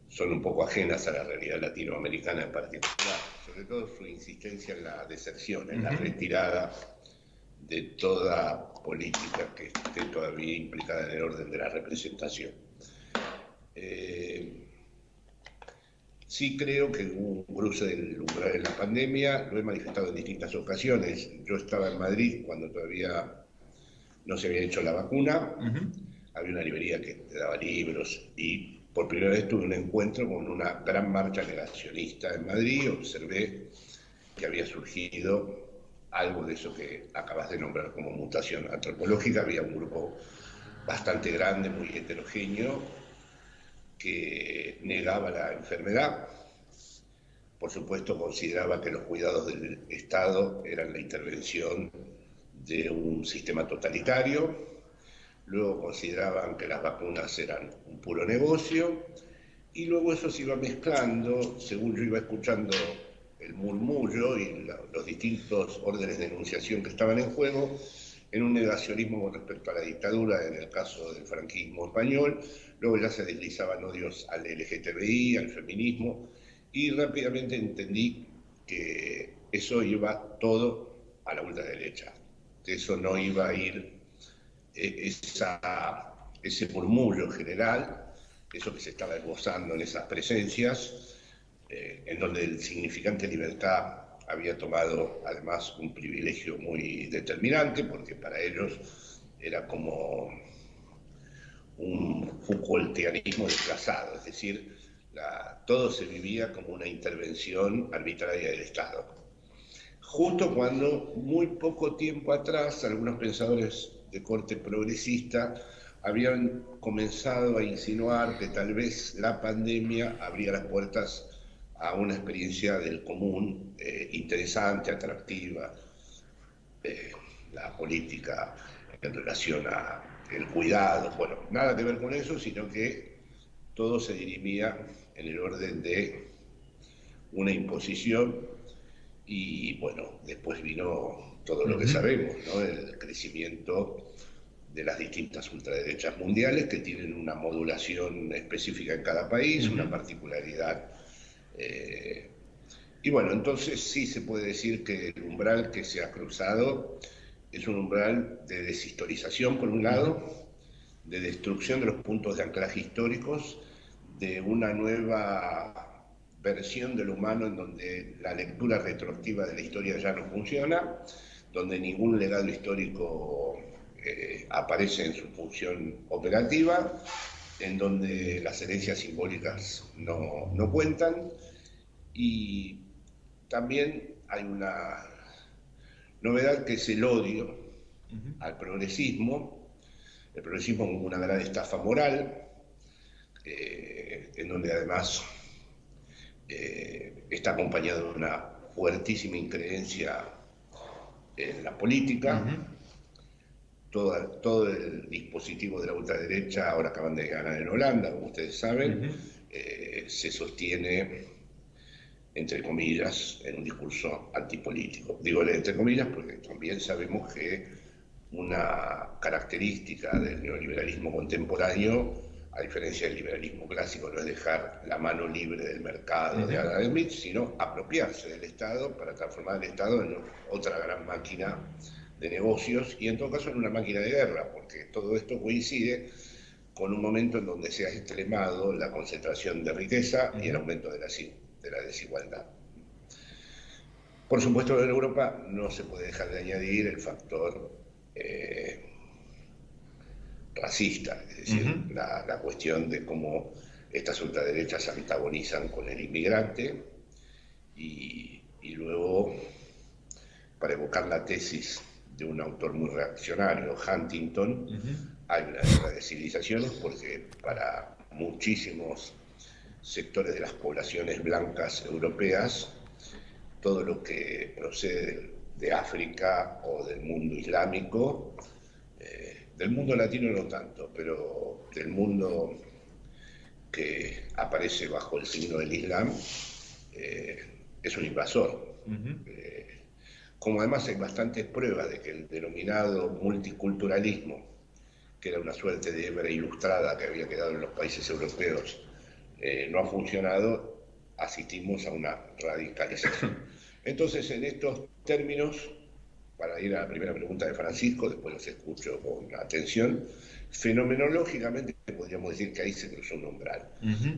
son un poco ajenas a la realidad latinoamericana en particular, sobre todo su insistencia en la deserción, en la retirada de toda política que todavía implicada en el orden de la representación. Sí creo que hubo un cruce del umbral en la pandemia, lo he manifestado en distintas ocasiones. Yo estaba en Madrid cuando todavía no se había hecho la vacuna, había una librería que te daba libros y por primera vez tuve un encuentro con una gran marcha negacionista en Madrid. Observé que había surgido algo de eso que acabas de nombrar como mutación antropológica. Había un grupo bastante grande, muy heterogéneo, que negaba la enfermedad. Por supuesto, consideraba que los cuidados del Estado eran la intervención de un sistema totalitario. Luego consideraban que las vacunas eran un puro negocio, y luego eso se iba mezclando, según yo iba escuchando el murmullo y los distintos órdenes de enunciación que estaban en juego, en un negacionismo con respecto a la dictadura, en el caso del franquismo español. Luego ya se deslizaban odios al LGTBI, al feminismo, y rápidamente entendí que eso iba todo a la ultraderecha, que eso no iba a ir, ese murmullo general, eso que se estaba esbozando en esas presencias, en donde el significante libertad había tomado además un privilegio muy determinante, porque para ellos era como un Foucaultianismo desplazado, es decir, todo se vivía como una intervención arbitraria del Estado. Justo cuando, muy poco tiempo atrás, algunos pensadores de corte progresista habían comenzado a insinuar que tal vez la pandemia abría las puertas a una experiencia del común interesante, atractiva, la política en relación al cuidado. Bueno, nada que ver con eso, sino que todo se dirimía en el orden de una imposición, y bueno, después vino todo lo que sabemos, ¿no? El crecimiento de las distintas ultraderechas mundiales, que tienen una modulación específica en cada país, una particularidad. Y bueno, entonces sí se puede decir que el umbral que se ha cruzado es un umbral de deshistorización, por un lado, de destrucción de los puntos de anclaje históricos, de una nueva versión del humano en donde la lectura retroactiva de la historia ya no funciona, donde ningún legado histórico aparece en su función operativa, en donde las herencias simbólicas no cuentan. Y también hay una novedad, que es el odio al progresismo, el progresismo como una gran estafa moral, en donde además está acompañado de una fuertísima increencia en la política. Todo el dispositivo de la ultraderecha, ahora acaban de ganar en Holanda, como ustedes saben, se sostiene, entre comillas, en un discurso antipolítico. Digo entre comillas porque también sabemos que una característica del neoliberalismo contemporáneo, a diferencia del liberalismo clásico, no es dejar la mano libre del mercado de Adam Smith, sino apropiarse del Estado para transformar el Estado en otra gran máquina de negocios, y en todo caso en una máquina de guerra, porque todo esto coincide con un momento en donde se ha extremado la concentración de riqueza y el aumento de la desigualdad. Por supuesto, en Europa no se puede dejar de añadir el factor racista, es decir, la cuestión de cómo estas ultraderechas antagonizan con el inmigrante, y luego, para evocar la tesis de un autor muy reaccionario, Huntington, hay una guerra de civilizaciones, porque para muchísimos sectores de las poblaciones blancas europeas, todo lo que procede de África o del mundo islámico, del mundo latino no tanto, pero del mundo que aparece bajo el signo del Islam, es un invasor. Como además hay bastantes pruebas de que el denominado multiculturalismo, que era una suerte de hebra ilustrada que había quedado en los países europeos, no ha funcionado, asistimos a una radicalización. Entonces, en estos términos, para ir a la primera pregunta de Francisco, después los escucho con atención, fenomenológicamente podríamos decir que ahí se cruzó un umbral.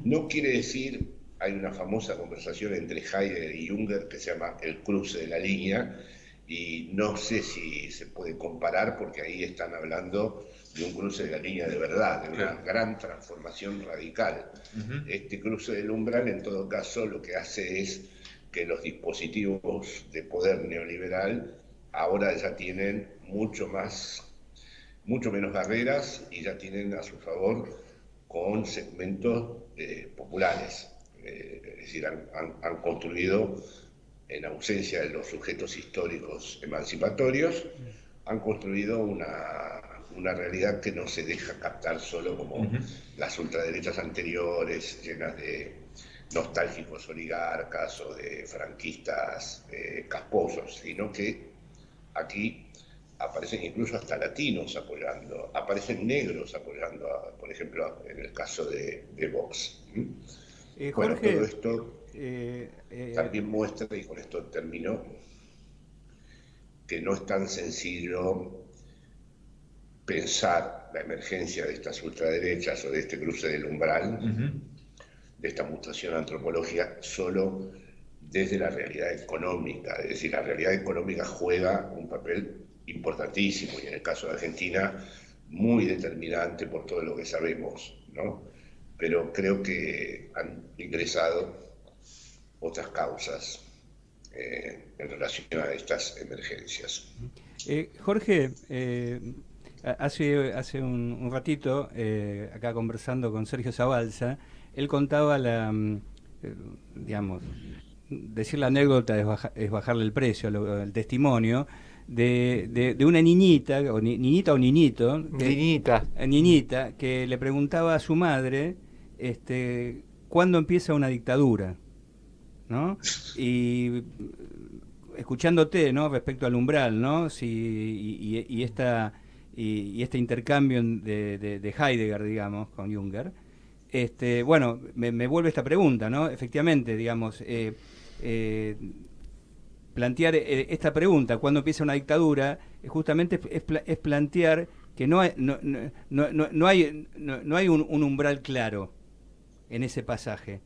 No quiere decir, hay una famosa conversación entre Heidegger y Junger que se llama el cruce de la línea, y no sé si se puede comparar porque ahí están hablando de un cruce de la línea de verdad, de una gran transformación radical. Este cruce del umbral, en todo caso, lo que hace es que los dispositivos de poder neoliberal ahora ya tienen mucho menos barreras y ya tienen a su favor con segmentos populares. Es decir, han construido, en ausencia de los sujetos históricos emancipatorios, han construido una realidad que no se deja captar solo como las ultraderechas anteriores, llenas de nostálgicos oligarcas o de franquistas casposos, sino que aquí aparecen incluso hasta latinos apoyando, aparecen negros apoyando, por ejemplo, en el caso de Vox. Jorge, bueno, todo esto también muestra, y con esto termino, que no es tan sencillo pensar la emergencia de estas ultraderechas o de este cruce del umbral, de esta mutación antropológica, solo desde la realidad económica. Es decir, la realidad económica juega un papel importantísimo y en el caso de Argentina muy determinante por todo lo que sabemos, ¿no? Pero creo que han ingresado otras causas en relación a estas emergencias. Jorge, hace un ratito, acá conversando con Sergio Zabalza, él contaba digamos, decir la anécdota es bajarle el precio, el testimonio de una niñita, o niñita o niñito, niñita, que le preguntaba a su madre ¿cuándo empieza una dictadura? ¿No? Y escuchándote, ¿no? Respecto al umbral, ¿no? Y este intercambio de Heidegger, digamos, con Junger, bueno, me vuelve esta pregunta, ¿no? Efectivamente, digamos, plantear esta pregunta, ¿cuándo empieza una dictadura? Justamente es plantear que no hay un umbral claro en ese pasaje.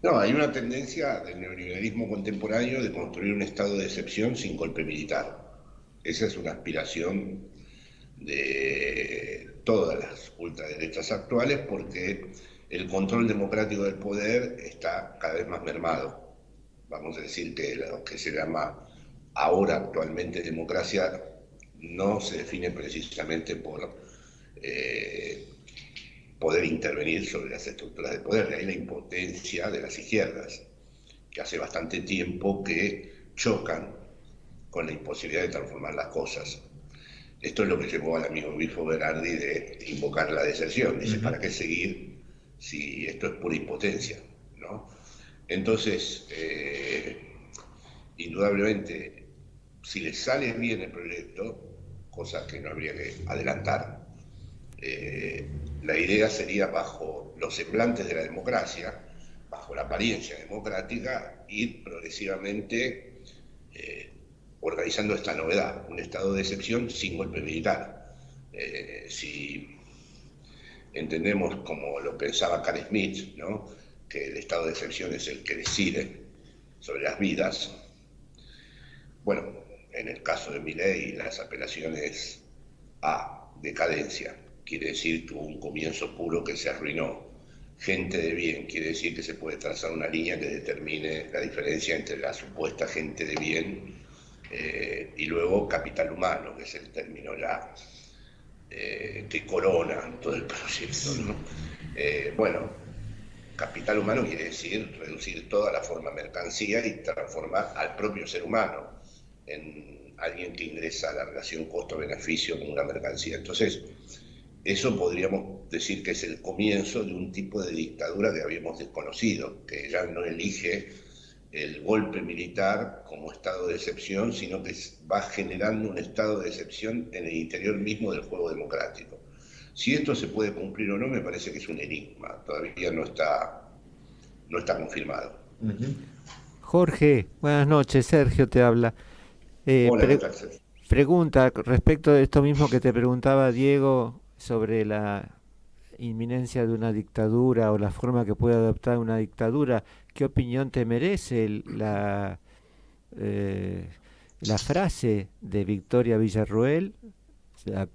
No, hay una tendencia del neoliberalismo contemporáneo de construir un estado de excepción sin golpe militar. Esa es una aspiración de todas las ultraderechas actuales porque el control democrático del poder está cada vez más mermado. Vamos a decir que lo que se llama ahora actualmente democracia no se define precisamente por poder intervenir sobre las estructuras de poder. De ahí la impotencia de las izquierdas, que hace bastante tiempo que chocan con la imposibilidad de transformar las cosas. Esto es lo que llevó al amigo Bifo Berardi de invocar la deserción. Dice, ¿para qué seguir si esto es pura impotencia? ¿No? Entonces, indudablemente, si les sale bien el proyecto, cosa que no habría que adelantar, la idea sería, bajo los semblantes de la democracia, bajo la apariencia democrática, ir progresivamente organizando esta novedad, un estado de excepción sin golpe militar. Si entendemos, como lo pensaba Carl Schmitt, ¿no?, que el estado de excepción es el que decide sobre las vidas, bueno, en el caso de Milei, las apelaciones a decadencia quiere decir que hubo un comienzo puro que se arruinó. Gente de bien quiere decir que se puede trazar una línea que determine la diferencia entre la supuesta gente de bien y luego capital humano, que es el término ya que corona todo el proyecto, ¿no? Bueno, capital humano quiere decir reducir toda la forma mercancía y transformar al propio ser humano en alguien que ingresa a la relación costo-beneficio como una mercancía. Entonces, eso podríamos decir que es el comienzo de un tipo de dictadura que habíamos desconocido, que ya no elige el golpe militar como estado de excepción, sino que va generando un estado de excepción en el interior mismo del juego democrático. Si esto se puede cumplir o no, me parece que es un enigma, todavía no está confirmado. Jorge, buenas noches, Sergio te habla. Hola, ¿qué tal, Sergio? Pregunta respecto de esto mismo que te preguntaba Diego sobre la inminencia de una dictadura o la forma que puede adoptar una dictadura. ¿Qué opinión te merece eh, la frase de Victoria Villarroel, la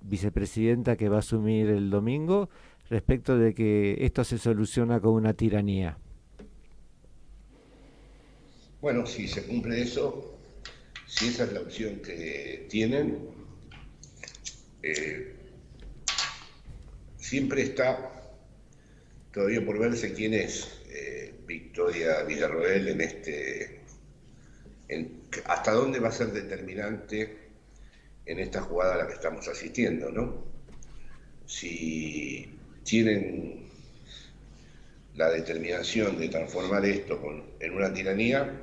vicepresidenta que va a asumir el domingo, respecto de que esto se soluciona con una tiranía? Bueno, si se cumple eso, si esa es la opción que tienen, eh, siempre está todavía por verse quién es Victoria Villarroel hasta dónde va a ser determinante en esta jugada a la que estamos asistiendo, ¿no? Si tienen la determinación de transformar esto en una tiranía,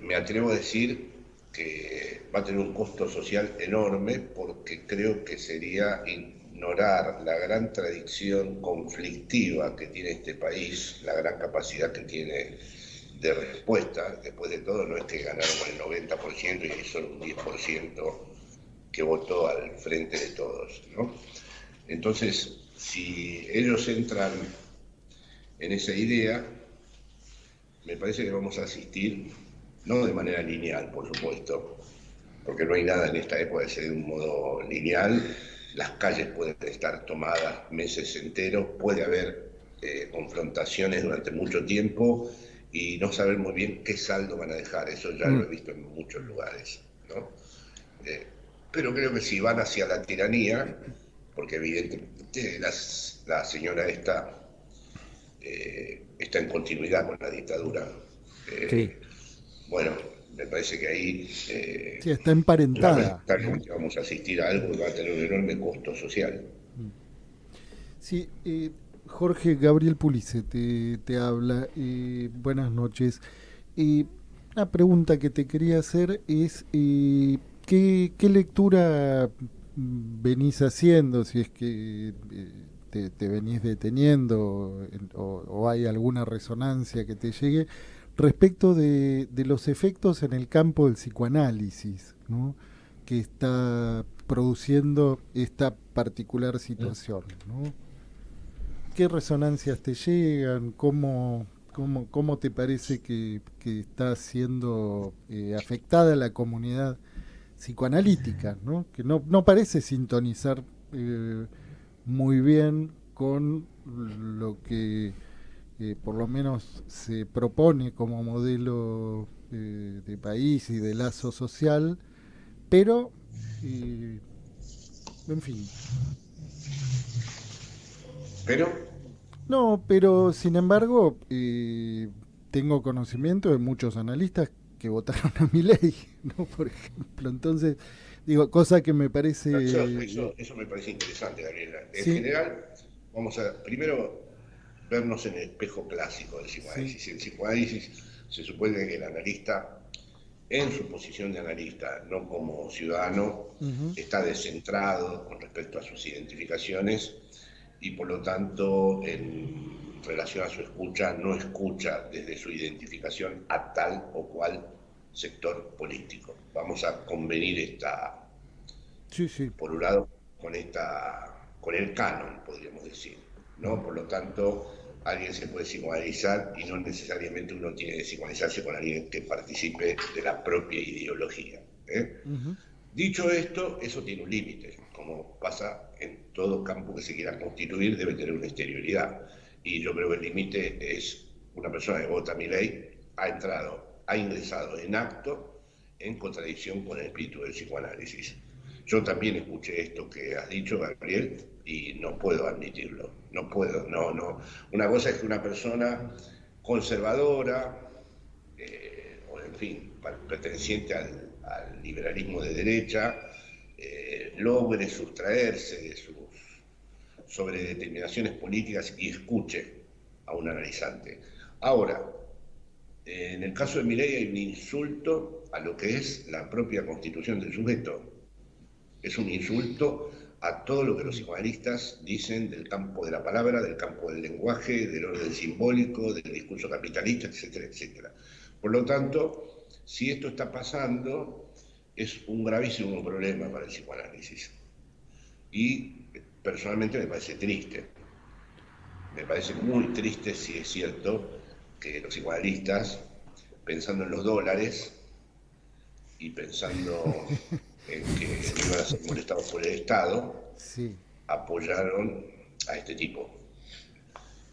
me atrevo a decir que va a tener un costo social enorme, porque creo que sería ignorar la gran tradición conflictiva que tiene este país, la gran capacidad que tiene de respuesta. Después de todo, no es que ganaron con el 90% y solo un 10% que votó al frente de todos, ¿no? Entonces, si ellos entran en esa idea, me parece que vamos a asistir, no de manera lineal, por supuesto, porque no hay nada en esta época que sea de un modo lineal. Las calles pueden estar tomadas meses enteros, puede haber confrontaciones durante mucho tiempo y no saber muy bien qué saldo van a dejar. Eso ya lo he visto en muchos lugares, ¿no? Pero creo que si van hacia la tiranía, porque evidentemente la señora esta está en continuidad con la dictadura. Sí. Bueno, me parece que ahí Sí, está emparentada, ¿no? lamentablemente vamos a asistir a algo que va a tener un enorme costo social. Sí, Jorge, Gabriel Pulice te habla. Buenas noches. Una pregunta que te quería hacer es, ¿qué lectura venís haciendo, si es que te venís deteniendo o hay alguna resonancia que te llegue respecto de los efectos en el campo del psicoanálisis, ¿no?, que está produciendo esta particular situación, ¿no? ¿Qué resonancias te llegan? ¿Cómo te parece que está siendo afectada la comunidad psicoanalítica, ¿no? Que no parece sintonizar muy bien con lo que por lo menos se propone como modelo de país y de lazo social, pero en fin. Pero No, pero sin embargo, tengo conocimiento de muchos analistas que votaron a Milei, ¿no? Por ejemplo. Entonces, digo, cosa que me parece... eso me parece interesante, Gabriela. En Sí. general, vamos a primero vernos en el espejo clásico del psicoanálisis. Sí. En el psicoanálisis se supone que el analista, en su posición de analista, no como ciudadano, está descentrado con respecto a sus identificaciones y por lo tanto en relación a su escucha no escucha desde su identificación a tal o cual sector político. Vamos a convenir Sí. por un lado con el canon, podríamos decir, ¿no? Por lo tanto, alguien se puede psicoanalizar y no necesariamente uno tiene que psicoanalizarse con alguien que participe de la propia ideología, ¿eh? Dicho esto, eso tiene un límite. Como pasa en todo campo que se quiera constituir, debe tener una exterioridad. Y yo creo que el límite es una persona que vota a Milei ha ingresado en acto en contradicción con el espíritu del psicoanálisis. Yo también escuché esto que has dicho, Gabriel, y no puedo admitirlo. No puedo, no. Una cosa es que una persona conservadora, o en fin, perteneciente al liberalismo de derecha, logre sustraerse de sus sobredeterminaciones políticas y escuche a un analizante. Ahora, en el caso de Milei hay un insulto a lo que es la propia constitución del sujeto. Es un insulto a todo lo que los psicoanalistas dicen del campo de la palabra, del campo del lenguaje, del orden simbólico, del discurso capitalista, etcétera, etcétera. Por lo tanto, Si esto está pasando, es un gravísimo problema para el psicoanálisis. Y personalmente me parece triste. Me parece muy triste si es cierto que los psicoanalistas, pensando en los dólares y pensando en que no iban a ser molestados por el Estado, Sí. apoyaron a este tipo.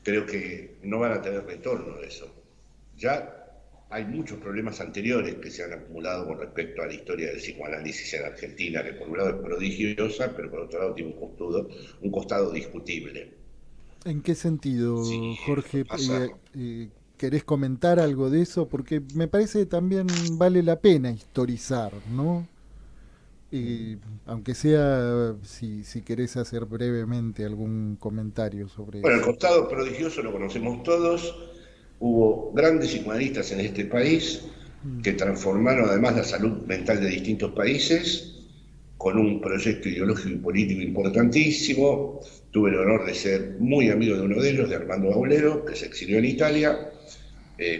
Creo que no van a tener retorno de eso. Ya hay muchos problemas anteriores que se han acumulado con respecto a la historia del psicoanálisis en Argentina, que por un lado es prodigiosa, pero por otro lado tiene un costado discutible. ¿En qué sentido, Sí, Jorge? pasa. ¿Querés comentar algo de eso? Porque me parece que también vale la pena historizar, ¿no? Aunque sea, si querés hacer brevemente algún comentario sobre Bueno, el eso. costado prodigioso lo conocemos todos. Hubo grandes psicoanalistas en este país que transformaron además la salud mental de distintos países con un proyecto ideológico y político importantísimo. Tuve el honor de ser muy amigo de uno de ellos, de Armando Aulero, que se exilió en Italia.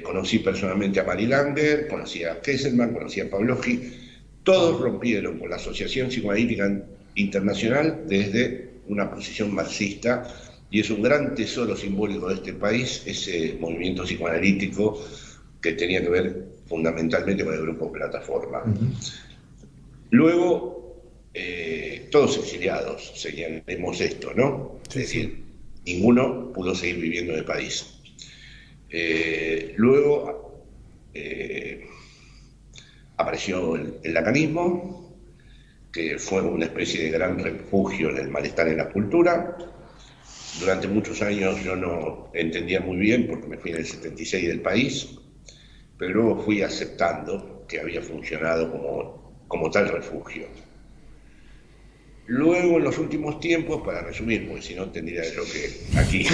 Conocí personalmente a Mary Langer, conocí a Kesselman, conocí a Pavlovsky. Todos rompieron con la Asociación Psicoanalítica Internacional desde una posición marxista, y es un gran tesoro simbólico de este país, ese movimiento psicoanalítico que tenía que ver fundamentalmente con el grupo Plataforma. Luego, todos exiliados, señalemos esto, ¿no? Sí, es decir, ninguno pudo seguir viviendo en el país. Luego apareció el lacanismo, que fue una especie de gran refugio en el malestar en la cultura. Durante muchos años yo no entendía muy bien, porque me fui en el 76 del país, pero luego fui aceptando que había funcionado como tal refugio. Luego, en los últimos tiempos, para resumir, porque si no tendría yo que aquí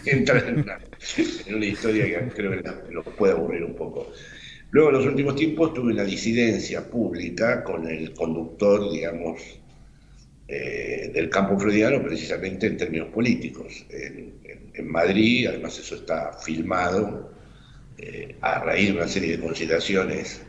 entrar en una historia que creo que lo puede aburrir un poco. Luego, en los últimos tiempos, tuve una disidencia pública con el conductor, digamos, del campo freudiano, precisamente en términos políticos. En Madrid, además eso está filmado, a raíz de una serie de consideraciones.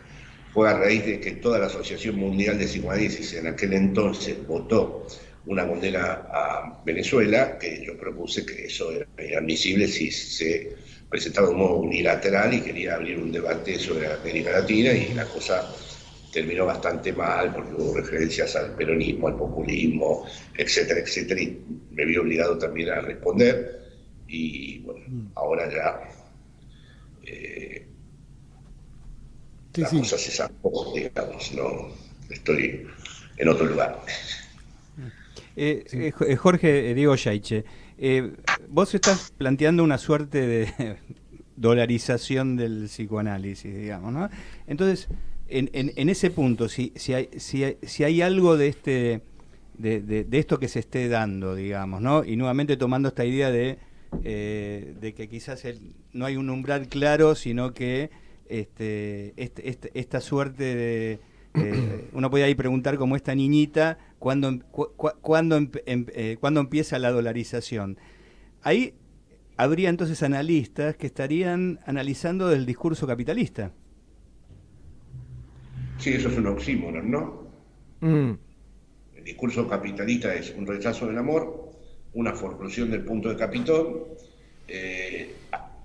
Fue a raíz de que toda la Asociación Mundial de Psicoanálisis en aquel entonces votó una condena a Venezuela, que yo propuse que eso era inadmisible si se presentaba de un modo unilateral, y quería abrir un debate sobre América Latina, y la cosa terminó bastante mal porque hubo referencias al peronismo, al populismo, etcétera, etcétera, y me vi obligado también a responder. Y bueno, ahora ya la cosa se zampó, digamos, no estoy en otro lugar. Jorge, Diego Yaiche, vos estás planteando una suerte de dolarización del psicoanálisis, digamos, ¿no? Entonces, en ese punto, si hay algo de esto que se esté dando, digamos, ¿no? Y nuevamente tomando esta idea de que quizás no hay un umbral claro, sino que esta suerte de uno puede ahí preguntar, como esta niñita, ¿cuándo empieza la dolarización? Ahí habría entonces analistas que estarían analizando del discurso capitalista. Sí, eso es un oxímoron, ¿no? El discurso capitalista es un rechazo del amor, una forclusión del punto de Capitón.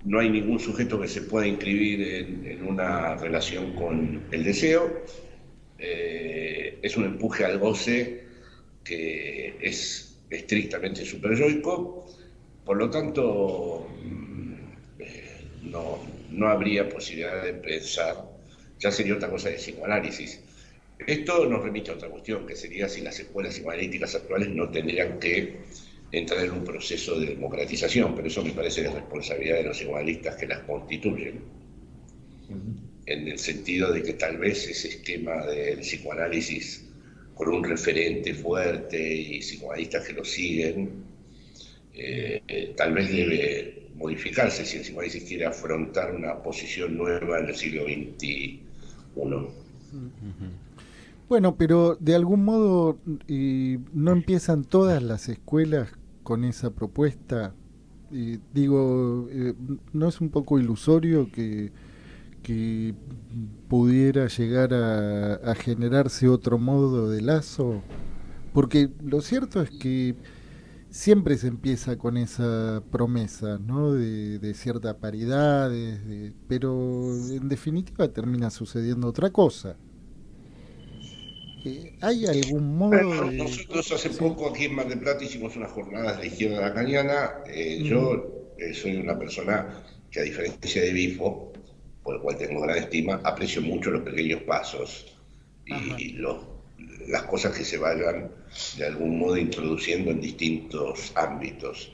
No hay ningún sujeto que se pueda inscribir en una relación con el deseo. Es un empuje al goce que es estrictamente superyoico. Por lo tanto, no habría posibilidad de pensar, ya sería otra cosa de psicoanálisis. Esto nos remite a otra cuestión, que sería si las escuelas psicoanalíticas actuales no tendrían que entrar en un proceso de democratización, pero eso me parece de responsabilidad de los psicoanalistas que las constituyen, en el sentido de que tal vez ese esquema del psicoanálisis con un referente fuerte y psicoanalistas que lo siguen, tal vez debe modificarse si el psicoanálisis quiere afrontar una posición nueva en el siglo XXI. Bueno, pero de algún modo no empiezan todas las escuelas con esa propuesta. Digo, ¿no es un poco ilusorio que que pudiera llegar a generarse otro modo de lazo? Porque lo cierto es que siempre se empieza con esa promesa, ¿no? De cierta paridad, pero en definitiva termina sucediendo otra cosa. ¿Hay algún modo Bueno, de...? nosotros hace Sí. poco aquí en Mar del Plata hicimos unas jornadas de izquierda lacaniana. Yo soy una persona que, a diferencia de Bifo, por el cual tengo gran estima, aprecio mucho los pequeños pasos Ajá. y las cosas que se vayan de algún modo introduciendo en distintos ámbitos.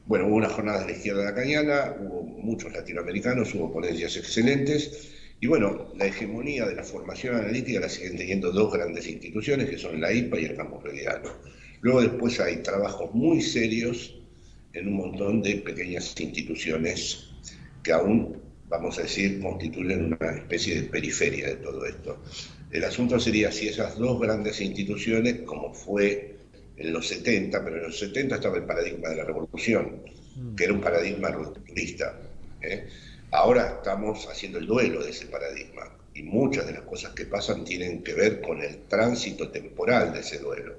Bueno, hubo unas jornadas de la izquierda lacaniana, hubo muchos latinoamericanos, hubo ponencias excelentes, y bueno, la hegemonía de la formación analítica la siguen teniendo dos grandes instituciones, que son la IPA y el Campus Freudiano. Luego después hay trabajos muy serios en un montón de pequeñas instituciones que aún, vamos a decir, constituyen una especie de periferia de todo esto. El asunto sería si esas dos grandes instituciones, como fue en los 70, pero en los 70 estaba el paradigma de la revolución, que era un paradigma rupturista. Ahora estamos haciendo el duelo de ese paradigma y muchas de las cosas que pasan tienen que ver con el tránsito temporal de ese duelo.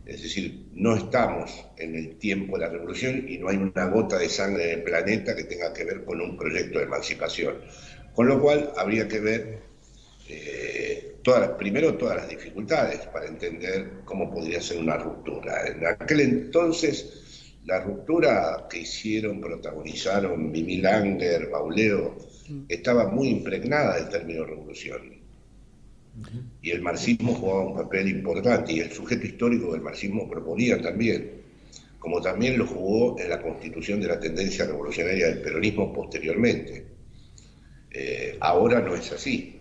Es decir, no estamos en el tiempo de la revolución y no hay una gota de sangre en el planeta que tenga que ver con un proyecto de emancipación. Con lo cual habría que ver primero todas las dificultades para entender cómo podría ser una ruptura. En aquel entonces, la ruptura que protagonizaron Mimi Langer, Bauleo, estaba muy impregnada del término revolución. Y el marxismo jugaba un papel importante, y el sujeto histórico del marxismo proponía también, como también lo jugó en la constitución de la tendencia revolucionaria del peronismo posteriormente. Ahora no es así.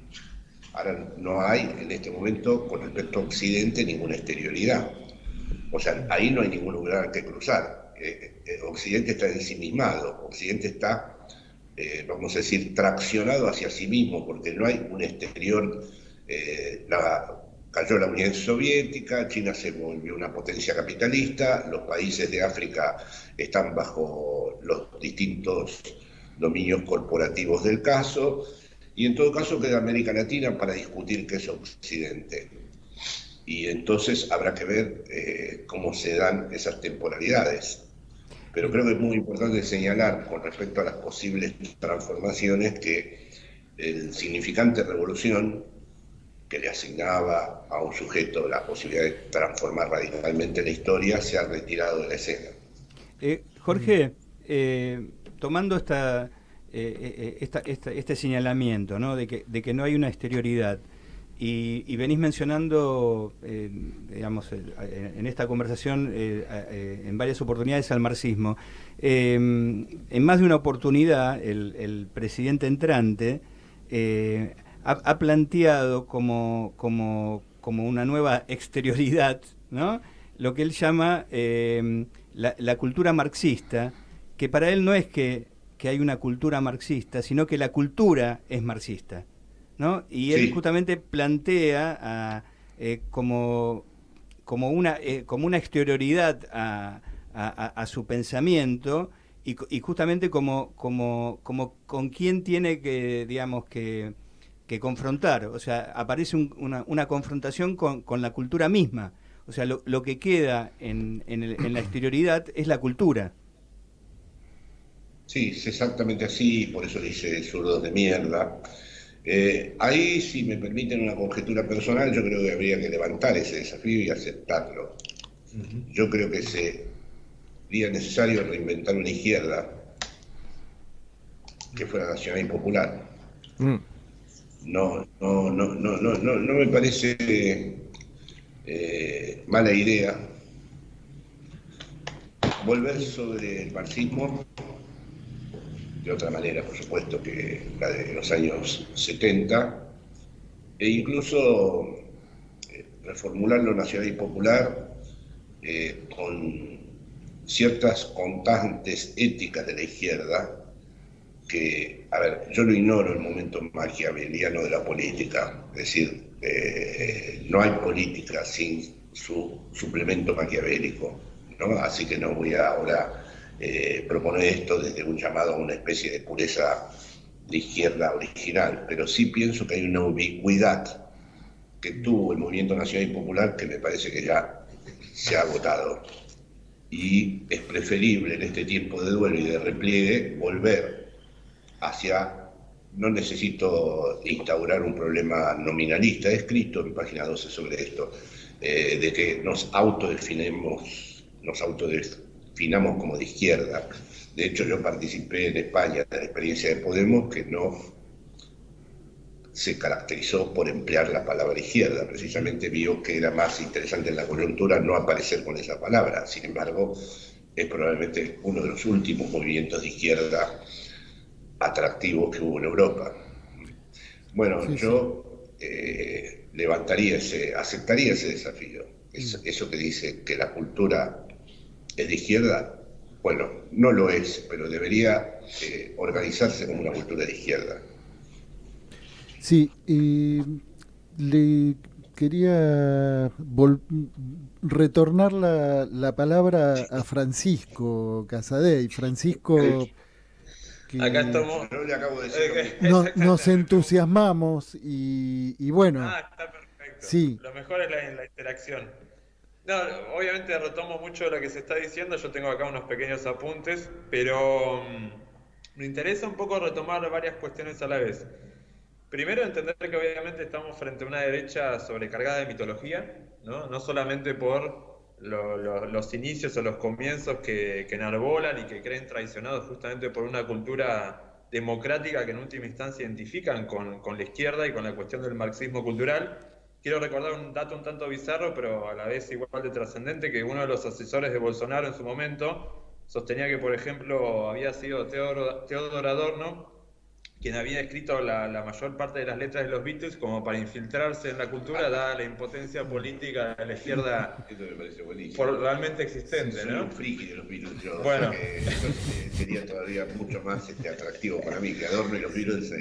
Ahora no hay, en este momento, con respecto a Occidente, ninguna exterioridad. O sea, ahí no hay ningún lugar que cruzar. Occidente está ensimismado, Occidente está, vamos a decir, traccionado hacia sí mismo, porque no hay un exterior. Cayó la Unión Soviética, China se volvió una potencia capitalista, los países de África están bajo los distintos dominios corporativos del caso, y en todo caso queda América Latina para discutir qué es Occidente. Y entonces habrá que ver cómo se dan esas temporalidades. Pero creo que es muy importante señalar con respecto a las posibles transformaciones que el significante revolución que le asignaba a un sujeto la posibilidad de transformar radicalmente la historia se ha retirado de la escena. Jorge, tomando este señalamiento, ¿no? de que no hay una exterioridad, y venís mencionando, digamos, en esta conversación, en varias oportunidades al marxismo. En más de una oportunidad, el presidente entrante ha planteado como una nueva exterioridad, ¿no? Lo que él llama la cultura marxista, que para él no es que hay una cultura marxista, sino que la cultura es marxista, ¿no? Y él justamente plantea como una exterioridad a su pensamiento, y justamente como con quién tiene que, digamos, que confrontar. O sea, aparece una confrontación con la cultura misma. O sea, lo que queda en la exterioridad es la cultura. Sí, es exactamente así, por eso dice zurdos de mierda. Ahí, si me permiten una conjetura personal, yo creo que habría que levantar ese desafío y aceptarlo. Yo creo que sería necesario reinventar una izquierda que fuera nacional y popular. No me parece mala idea volver sobre el marxismo de otra manera, por supuesto, que la de los años 70, e incluso reformular lo nacional y popular con ciertas constantes éticas de la izquierda, que, a ver, yo lo ignoro el momento maquiaveliano de la política, es decir, no hay política sin su suplemento maquiavélico, ¿no? Así que no voy a ahora proponer esto desde un llamado a una especie de pureza de izquierda original, pero sí pienso que hay una ubicuidad que tuvo el movimiento nacional y popular que me parece que ya se ha agotado. Y es preferible en este tiempo de duelo y de repliegue volver hacia... No necesito instaurar un problema nominalista, he escrito en página 12 sobre esto, de que nos autodefinamos como de izquierda. De hecho, yo participé en España de la experiencia de Podemos, que no se caracterizó por emplear la palabra izquierda, precisamente vio que era más interesante en la coyuntura no aparecer con esa palabra. Sin embargo, es probablemente uno de los últimos movimientos de izquierda atractivos que hubo en Europa. Bueno, sí, yo aceptaría ese desafío. Eso que dice que la cultura es de izquierda, bueno, no lo es, pero debería organizarse como una cultura de izquierda. Sí, le quería retornar la palabra a Francisco Casadei. Francisco, acá estamos. No le acabo de decir nos entusiasmamos y bueno. Está perfecto. Sí. Lo mejor es la interacción. No, obviamente retomo mucho lo que se está diciendo. Yo tengo acá unos pequeños apuntes, pero me interesa un poco retomar varias cuestiones a la vez. Primero, entender que obviamente estamos frente a una derecha sobrecargada de mitología, no solamente por los inicios o los comienzos que enarbolan y que creen traicionados justamente por una cultura democrática que en última instancia identifican con la izquierda y con la cuestión del marxismo cultural. Quiero recordar un dato un tanto bizarro, pero a la vez igual de trascendente, que uno de los asesores de Bolsonaro en su momento sostenía que, por ejemplo, había sido Teodoro Adorno quien había escrito la mayor parte de las letras de los Beatles como para infiltrarse en la cultura, dada la impotencia política de la izquierda realmente existente, sí, ¿no? Soy un friki de los Beatles, yo. Bueno. O sea que eso sería todavía mucho más atractivo para mí, que Adorno y los Beatles,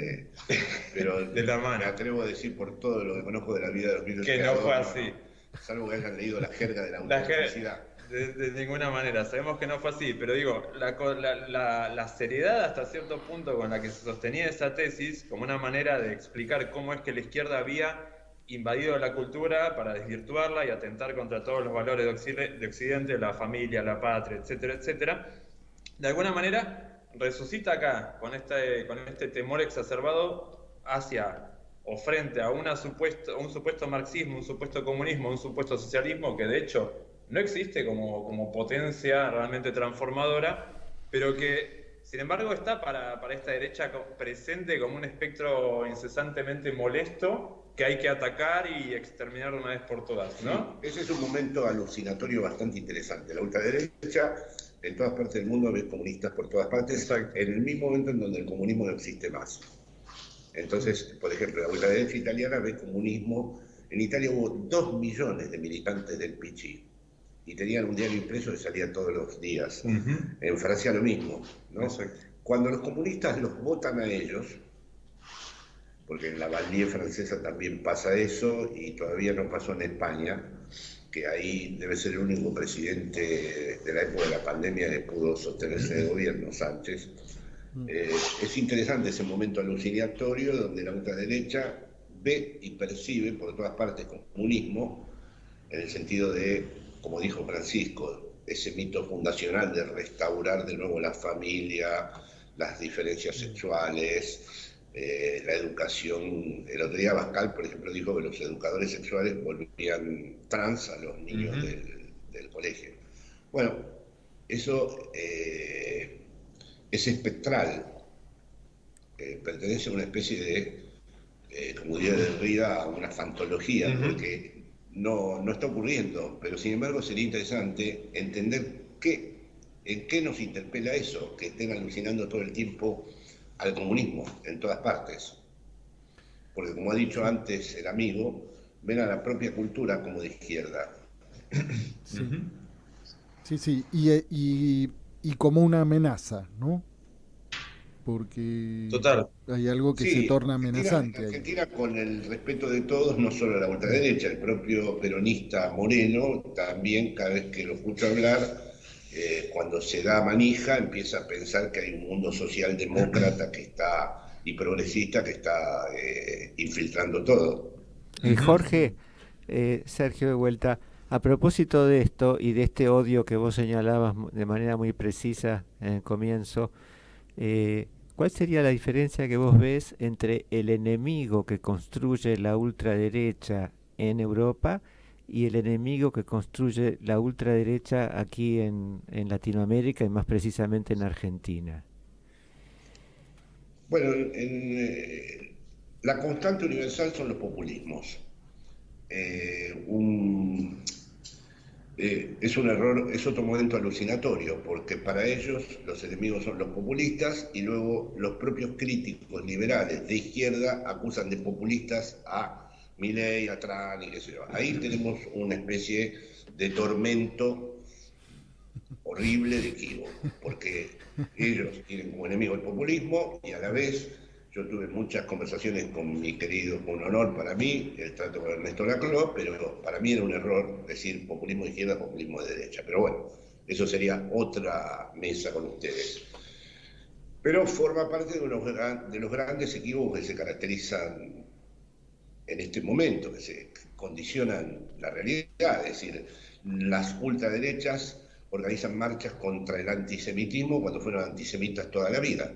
pero de la mano. Me atrevo a decir por todo lo que conozco de la vida de los Beatles que no Adorno, fue así. Salvo que hayan leído la jerga de la autenticidad. De ninguna manera, sabemos que no fue así, pero digo, la seriedad hasta cierto punto con la que se sostenía esa tesis, como una manera de explicar cómo es que la izquierda había invadido la cultura para desvirtuarla y atentar contra todos los valores de Occidente, la familia, la patria, etcétera, etcétera, de alguna manera resucita acá con este temor exacerbado hacia o frente a un supuesto marxismo, un supuesto comunismo, un supuesto socialismo que de hecho no existe como potencia realmente transformadora, pero que sin embargo está para esta derecha presente como un espectro incesantemente molesto que hay que atacar y exterminar de una vez por todas, ¿no? Sí, ese es un momento alucinatorio bastante interesante. La ultraderecha en todas partes del mundo ve comunistas por todas partes. Exacto. En el mismo momento en donde el comunismo no existe más. Entonces, por ejemplo, la ultraderecha italiana ve comunismo. En Italia hubo 2 millones de militantes del PC y tenían un diario impreso que salía todos los días. Uh-huh. En Francia lo mismo, ¿no? Exacto. Cuando los comunistas los votan a ellos, porque en la Banlieue francesa también pasa eso y todavía no pasó en España, que ahí debe ser el único presidente de la época de la pandemia que pudo sostenerse de gobierno, Sánchez. Es interesante ese momento alucinatorio donde la ultraderecha ve y percibe por todas partes comunismo, en el sentido de, como dijo Francisco, ese mito fundacional de restaurar de nuevo la familia, las diferencias sexuales, la educación. El otro día Bascal, por ejemplo, dijo que los educadores sexuales volvían trans a los niños del colegio. Bueno, eso es espectral, pertenece a una especie de, como diría Derrida, a una fantología, porque no está ocurriendo, pero sin embargo sería interesante entender en qué nos interpela eso, que estén alucinando todo el tiempo al comunismo en todas partes. Porque como ha dicho antes el amigo, ven a la propia cultura como de izquierda. Sí, y como una amenaza, ¿no? Porque total, hay algo que se torna amenazante. Argentina, con el respeto de todos, no solo la ultraderecha, el propio peronista Moreno, también cada vez que lo escucho hablar, cuando se da manija, empieza a pensar que hay un mundo socialdemócrata que está y progresista que está infiltrando todo. Jorge, Sergio de vuelta, a propósito de esto y de este odio que vos señalabas de manera muy precisa en el comienzo, ¿cuál sería la diferencia que vos ves entre el enemigo que construye la ultraderecha en Europa y el enemigo que construye la ultraderecha aquí en Latinoamérica y más precisamente en Argentina? Bueno, la constante universal son los populismos. Es un error, es otro momento alucinatorio, porque para ellos los enemigos son los populistas y luego los propios críticos liberales de izquierda acusan de populistas a Milei, a Trump y qué sé yo. Ahí tenemos una especie de tormento horrible de equívoco, porque ellos tienen como enemigo el populismo y a la vez yo tuve muchas conversaciones con mi querido, un honor para mí, el trato con Ernesto Laclau, pero para mí era un error decir populismo de izquierda, populismo de derecha. Pero bueno, eso sería otra mesa con ustedes. Pero forma parte de los grandes equívocos que se caracterizan en este momento, que se condicionan la realidad. Es decir, las ultraderechas organizan marchas contra el antisemitismo cuando fueron antisemitas toda la vida.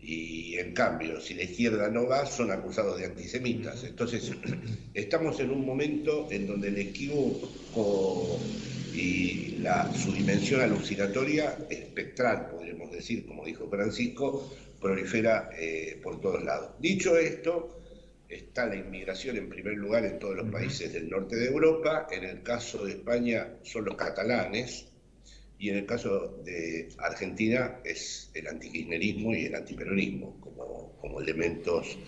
Y en cambio, si la izquierda no va, son acusados de antisemitas. Entonces, estamos en un momento en donde el equívoco y su dimensión alucinatoria, espectral, podríamos decir, como dijo Francisco, prolifera por todos lados. Dicho esto, está la inmigración en primer lugar en todos los países del norte de Europa. En el caso de España son los catalanes. Y en el caso de Argentina es el antikirchnerismo y el antiperonismo como elementos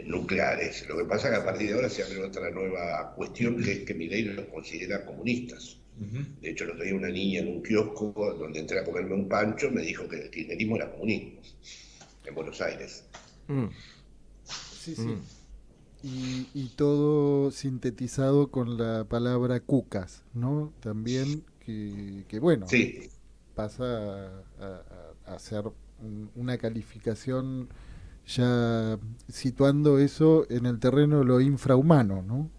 nucleares. Lo que pasa es que a partir de ahora se abre otra nueva cuestión, que es que Milei los considera comunistas. De hecho, lo tenía una niña en un kiosco donde entré a comerme un pancho, me dijo que el kirchnerismo era comunismo, en Buenos Aires. Sí, sí. Y todo sintetizado con la palabra cucas, ¿no? También que bueno, sí, pasa a ser una calificación ya situando eso en el terreno de lo infrahumano, ¿no?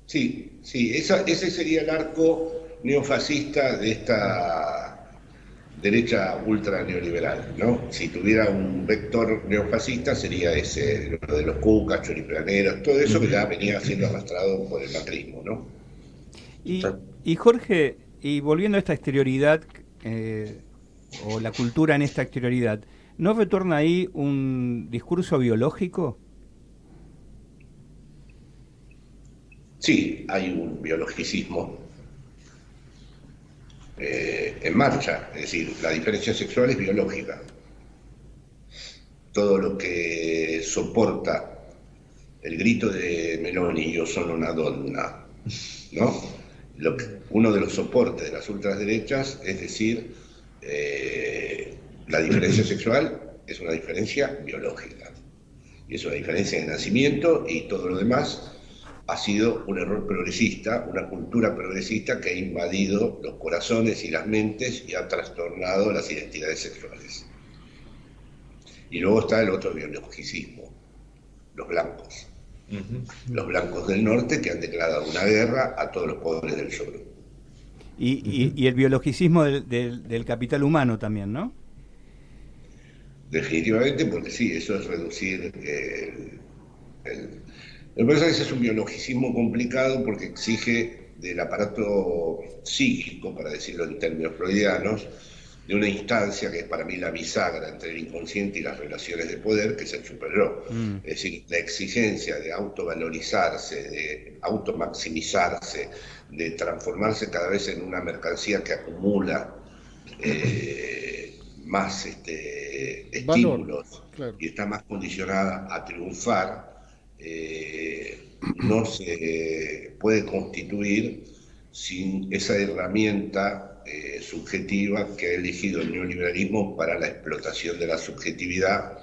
Sí, ese sería el arco neofascista de esta derecha ultra neoliberal, ¿no? Si tuviera un vector neofascista sería ese, lo de los cucas, choriplaneros, todo eso que ya venía siendo arrastrado por el macrismo, ¿no? Y Jorge, y volviendo a esta exterioridad, o la cultura en esta exterioridad, ¿no retorna ahí un discurso biológico? Sí, hay un biologicismo en marcha, es decir, la diferencia sexual es biológica. Todo lo que soporta el grito de Meloni, yo sono una donna, ¿no? Uno de los soportes de las ultraderechas es decir, la diferencia sexual es una diferencia biológica. Y es una diferencia de nacimiento y todo lo demás ha sido un error progresista, una cultura progresista que ha invadido los corazones y las mentes y ha trastornado las identidades sexuales. Y luego está el otro biologicismo, los blancos. Los blancos del norte que han declarado una guerra a todos los pobres del sur. Y el biologicismo del capital humano también, ¿no? Definitivamente, porque sí, eso es reducir Lo que pasa es que es un biologicismo complicado porque exige del aparato psíquico, para decirlo en términos freudianos, de una instancia que es para mí la bisagra entre el inconsciente y las relaciones de poder, que es el superyo. Es decir, la exigencia de autovalorizarse, de automaximizarse, de transformarse cada vez en una mercancía que acumula más estímulos, claro, y está más condicionada a triunfar, no se puede constituir sin esa herramienta subjetiva que ha elegido el neoliberalismo para la explotación de la subjetividad,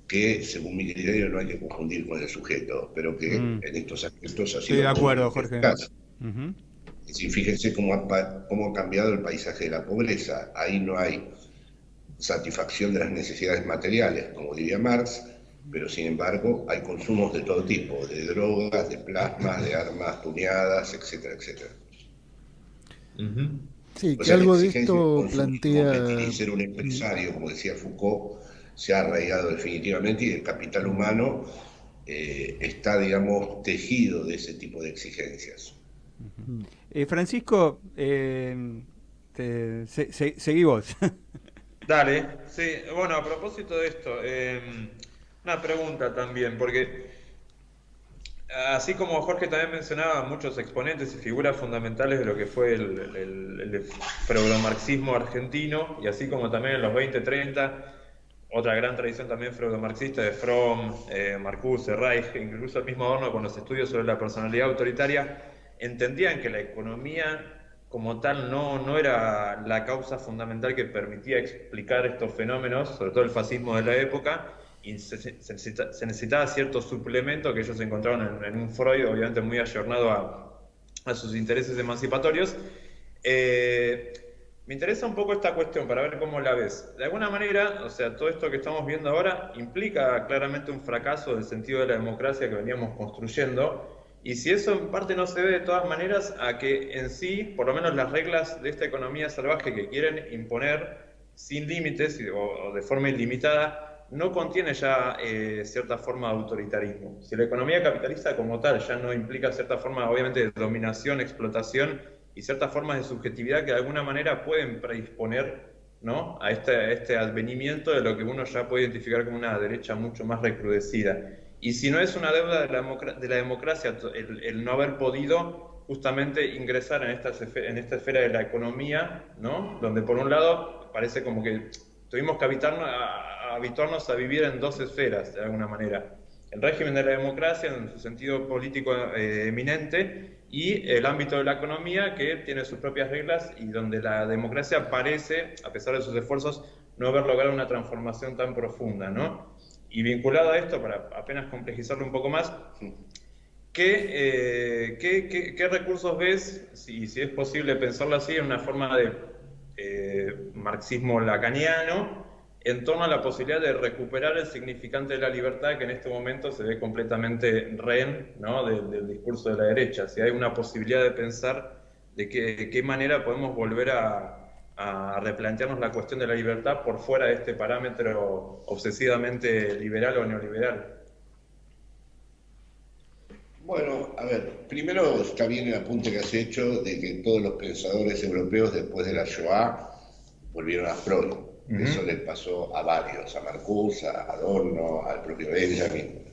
que según mi criterio no hay que confundir con el sujeto, pero que en estos aspectos ha sido... Estoy de acuerdo, Jorge. Es decir, fíjense cómo ha cambiado el paisaje de la pobreza. Ahí no hay satisfacción de las necesidades materiales, como diría Marx, pero sin embargo hay consumos de todo tipo, de drogas, de plasmas, de armas tuneadas, etcétera, etcétera. Sí, O que sea, algo la de exigencia del esto consumismo plantea... y ser un empresario, como decía Foucault, se ha arraigado definitivamente, y el capital humano está, digamos, tejido de ese tipo de exigencias. Francisco, seguí vos. Dale, sí, bueno, a propósito de esto, una pregunta también, porque así como Jorge también mencionaba muchos exponentes y figuras fundamentales de lo que fue el freudomarxismo argentino, y así como también en los 20-30, otra gran tradición también freudomarxista de Fromm, Marcuse, Reich, incluso el mismo Adorno con los estudios sobre la personalidad autoritaria, entendían que la economía como tal no era la causa fundamental que permitía explicar estos fenómenos, sobre todo el fascismo de la época, y se necesitaba cierto suplemento que ellos encontraron en un Freud, obviamente muy ayornado a sus intereses emancipatorios. Me interesa un poco esta cuestión para ver cómo la ves. De alguna manera, o sea, todo esto que estamos viendo ahora implica claramente un fracaso del sentido de la democracia que veníamos construyendo. Y si eso en parte no se ve de todas maneras a que en sí, por lo menos las reglas de esta economía salvaje que quieren imponer sin límites o de forma ilimitada, no contiene ya cierta forma de autoritarismo. Si la economía capitalista como tal ya no implica cierta forma, obviamente, de dominación, explotación y ciertas formas de subjetividad que de alguna manera pueden predisponer, ¿no?, a este advenimiento de lo que uno ya puede identificar como una derecha mucho más recrudecida. Y si no es una deuda de la democracia el no haber podido justamente ingresar en esta esfera de la economía, ¿no?, donde por un lado parece como que tuvimos que habituarnos a vivir en dos esferas de alguna manera: el régimen de la democracia en su sentido político eminente, y el ámbito de la economía que tiene sus propias reglas y donde la democracia parece, a pesar de sus esfuerzos, no haber logrado una transformación tan profunda, ¿no? Y vinculado a esto, para apenas complejizarlo un poco más, ¿qué recursos ves, si es posible pensarlo así, en una forma de marxismo lacaniano, en torno a la posibilidad de recuperar el significante de la libertad que en este momento se ve completamente rehén, ¿no?, del discurso de la derecha? Si hay una posibilidad de pensar de qué manera podemos volver a replantearnos la cuestión de la libertad por fuera de este parámetro obsesivamente liberal o neoliberal. Bueno, a ver, primero está bien el apunte que has hecho de que todos los pensadores europeos después de la Shoah volvieron a Freud. Eso le pasó a varios, a Marcuse, a Adorno, al propio Benjamin.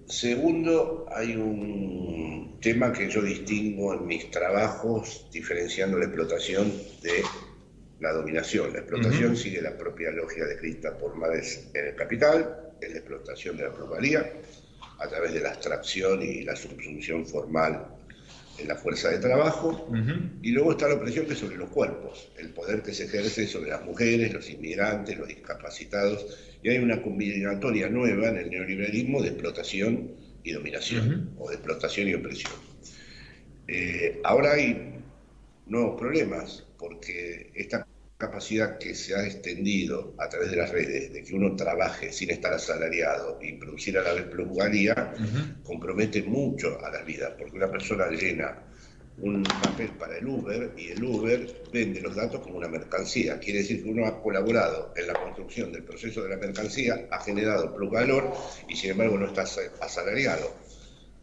Segundo, hay un tema que yo distingo en mis trabajos, diferenciando la explotación de la dominación. La explotación sigue la propia lógica descrita por Marx en El Capital, es la explotación de la plusvalía a través de la abstracción y la subsunción formal en la fuerza de trabajo, y luego está la opresión que es sobre los cuerpos, el poder que se ejerce sobre las mujeres, los inmigrantes, los discapacitados, y hay una combinatoria nueva en el neoliberalismo de explotación y dominación, o de explotación y opresión. Ahora hay nuevos problemas, porque esta capacidad que se ha extendido a través de las redes, de que uno trabaje sin estar asalariado y producir a la vez plusvalía, compromete mucho a las vidas, porque una persona llena un papel para el Uber y el Uber vende los datos como una mercancía. Quiere decir que uno ha colaborado en la construcción del proceso de la mercancía, ha generado plusvalor y sin embargo no está asalariado.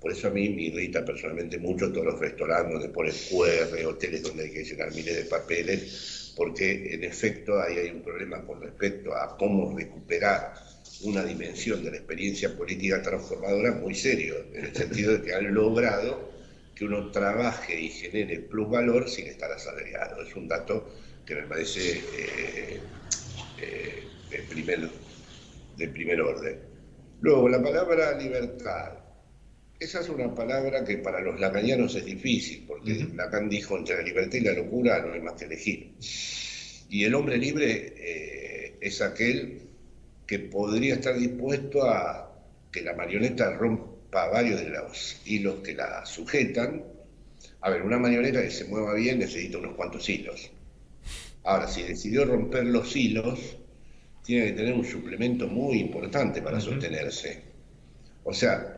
Por eso a mí me irrita personalmente mucho todos los restaurantes donde ponen QR, hoteles donde hay que llenar miles de papeles, porque en efecto ahí hay un problema con respecto a cómo recuperar una dimensión de la experiencia política transformadora muy serio, en el sentido de que han logrado que uno trabaje y genere plusvalor sin estar asalariado. Es un dato que me parece de primer orden. Luego, la palabra libertad. Esa es una palabra que para los lacanianos es difícil, porque Lacan dijo: entre la libertad y la locura no hay más que elegir. Y el hombre libre es aquel que podría estar dispuesto a que la marioneta rompa varios de los hilos que la sujetan. A ver, una marioneta que se mueva bien necesita unos cuantos hilos. Ahora, si decidió romper los hilos, tiene que tener un suplemento muy importante para sostenerse. O sea,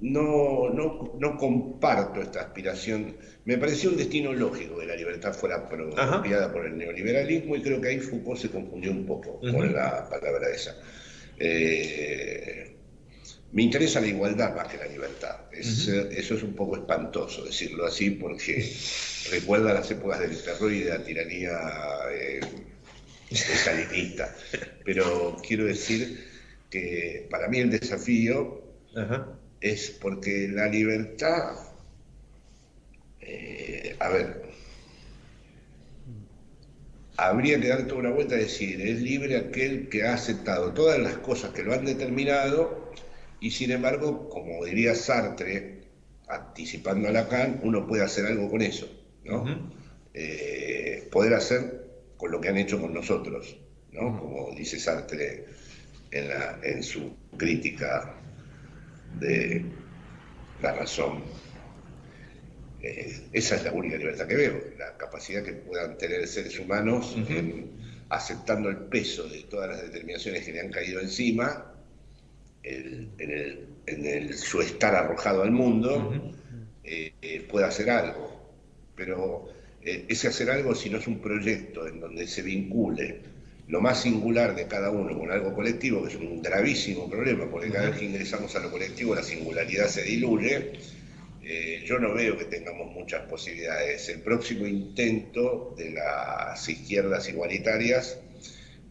no comparto esta aspiración. Me pareció un destino lógico que la libertad fuera apropiada por el neoliberalismo, y creo que ahí Foucault se confundió un poco con la palabra esa. Me interesa la igualdad más que la libertad. Eso es un poco espantoso decirlo así, porque recuerda las épocas del terror y de la tiranía estalinista. Pero quiero decir que para mí el desafío es porque la libertad, habría que dar toda una vuelta y decir, es libre aquel que ha aceptado todas las cosas que lo han determinado, y sin embargo, como diría Sartre, anticipando a Lacan, uno puede hacer algo con eso, ¿no? Poder hacer con lo que han hecho con nosotros, ¿no? Como dice Sartre en su crítica de la razón. Esa es la única libertad que veo, la capacidad que puedan tener seres humanos aceptando el peso de todas las determinaciones que le han caído encima, en su estar arrojado al mundo, pueda hacer algo. Pero ese hacer algo, si no es un proyecto en donde se vincule lo más singular de cada uno con algo colectivo, que es un gravísimo problema, porque cada vez que ingresamos a lo colectivo la singularidad se diluye, yo no veo que tengamos muchas posibilidades. El próximo intento de las izquierdas igualitarias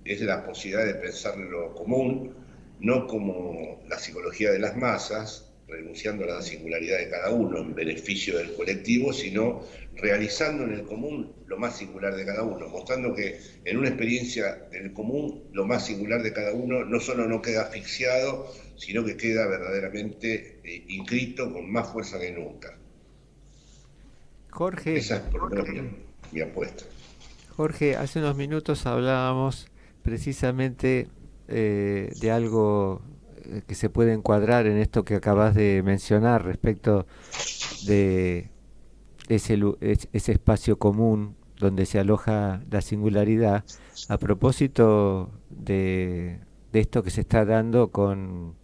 es la posibilidad de pensar lo común, no como la psicología de las masas, renunciando a la singularidad de cada uno en beneficio del colectivo, sino realizando en el común lo más singular de cada uno, mostrando que en una experiencia del común lo más singular de cada uno no solo no queda asfixiado, sino que queda verdaderamente inscrito con más fuerza que nunca. Jorge, esa es por lo menos mi apuesta. Jorge, hace unos minutos hablábamos precisamente de algo que se puede encuadrar en esto que acabas de mencionar respecto de ese espacio común donde se aloja la singularidad, a propósito de esto que se está dando con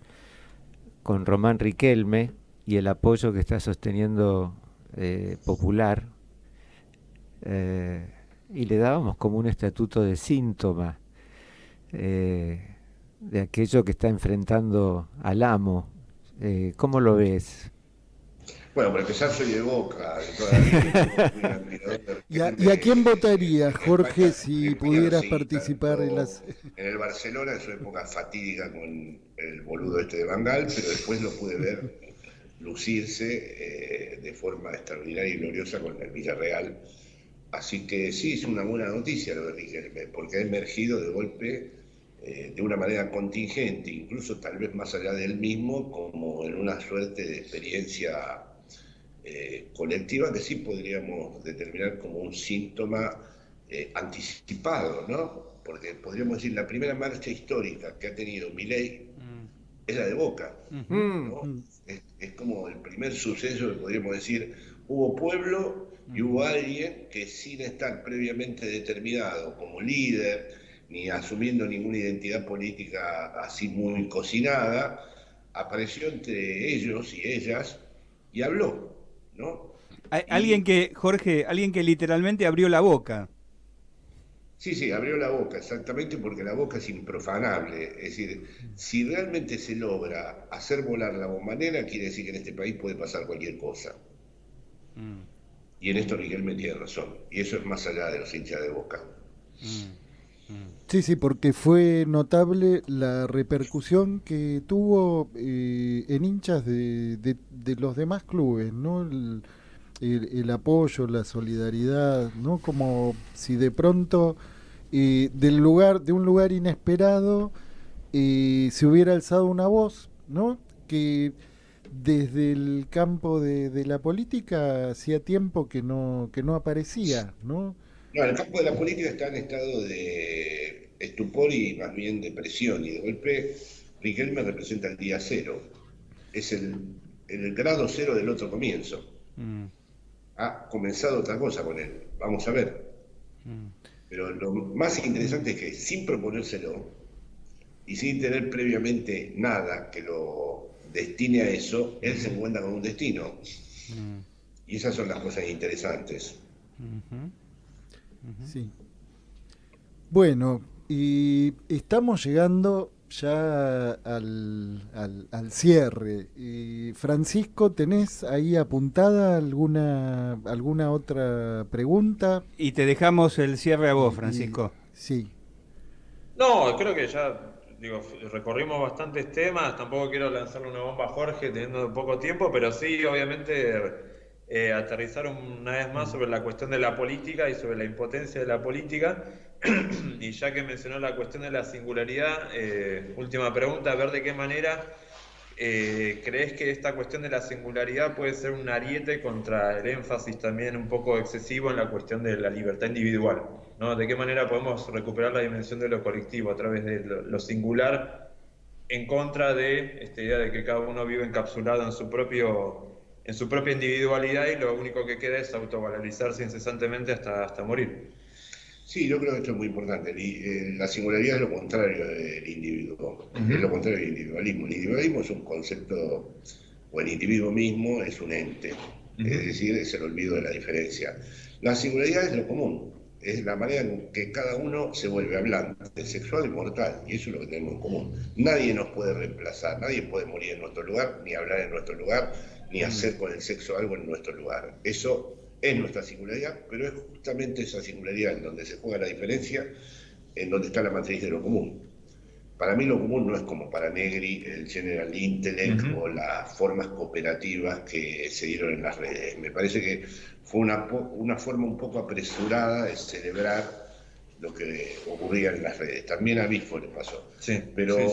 Román Riquelme y el apoyo que está sosteniendo Popular, y le dábamos como un estatuto de síntoma de aquello que está enfrentando al amo. ¿Cómo lo ves? Bueno, para empezar, soy de Boca, de toda la vida, muy admirador de ¿Y a quién votarías, Jorge, si pudieras participar en las... En el Barcelona, en su época fatídica con el boludo este de Van Gaal, pero después lo pude ver lucirse de forma extraordinaria y gloriosa con el Villarreal. Así que sí, es una buena noticia lo de Riquelme, porque ha emergido de golpe de una manera contingente, incluso tal vez más allá de él mismo, como en una suerte de experiencia colectiva que sí podríamos determinar como un síntoma anticipado, ¿no? Porque podríamos decir, la primera marcha histórica que ha tenido Milei es la de Boca, ¿no? Es como el primer suceso que podríamos decir, hubo pueblo y hubo alguien que, sin estar previamente determinado como líder, ni asumiendo ninguna identidad política así muy cocinada, apareció entre ellos y ellas y habló, ¿no? Alguien que, Jorge, alguien que literalmente abrió la boca. Sí, abrió la boca, exactamente, porque la boca es improfanable. Es decir, si realmente se logra hacer volar la bombonera, quiere decir que en este país puede pasar cualquier cosa. Y en esto Riquelme tiene razón. Y eso es más allá de los hinchas de Boca. Sí, porque fue notable la repercusión que tuvo en hinchas de los demás clubes, ¿no? El apoyo, la solidaridad, ¿no? Como si de pronto de un lugar inesperado se hubiera alzado una voz, ¿no? Que desde el campo de la política hacía tiempo que no aparecía, ¿no? No, el campo de la política está en estado de estupor y más bien depresión, y de golpe Riquelme representa el día cero. Es el grado cero del otro comienzo. Ha comenzado otra cosa con él. Vamos a ver. Pero lo más interesante es que sin proponérselo y sin tener previamente nada que lo destine a eso, él se encuentra con un destino. Y esas son las cosas interesantes. Sí. Bueno, y estamos llegando ya al cierre. Y Francisco, ¿tenés ahí apuntada alguna otra pregunta? Y te dejamos el cierre a vos, Francisco. Sí. No, creo que ya recorrimos bastantes temas. Tampoco quiero lanzarle una bomba a Jorge teniendo poco tiempo, pero sí, obviamente, aterrizar una vez más sobre la cuestión de la política y sobre la impotencia de la política. Y ya que mencionó la cuestión de la singularidad, última pregunta, a ver de qué manera crees que esta cuestión de la singularidad puede ser un ariete contra el énfasis también un poco excesivo en la cuestión de la libertad individual, ¿no? ¿De qué manera podemos recuperar la dimensión de lo colectivo a través de lo singular en contra de esta idea de que cada uno vive encapsulado en su propia individualidad y lo único que queda es autovalorizarse incesantemente hasta morir? Sí, yo creo que esto es muy importante. La singularidad es lo contrario del individuo, es lo contrario del individualismo. El individualismo es un concepto, o el individuo mismo es un ente, es decir, es el olvido de la diferencia. La singularidad es lo común, es la manera en que cada uno se vuelve hablante, sexual y mortal, y eso es lo que tenemos en común. Nadie nos puede reemplazar, nadie puede morir en nuestro lugar, ni hablar en nuestro lugar, ni hacer con el sexo algo en nuestro lugar. Eso es nuestra singularidad, pero es justamente esa singularidad en donde se juega la diferencia, en donde está la matriz de lo común. Para mí lo común no es como para Negri el general intellect o las formas cooperativas que se dieron en las redes. Me parece que fue una forma un poco apresurada de celebrar lo que ocurría en las redes. También a Bifo le pasó. Sí, pero sí.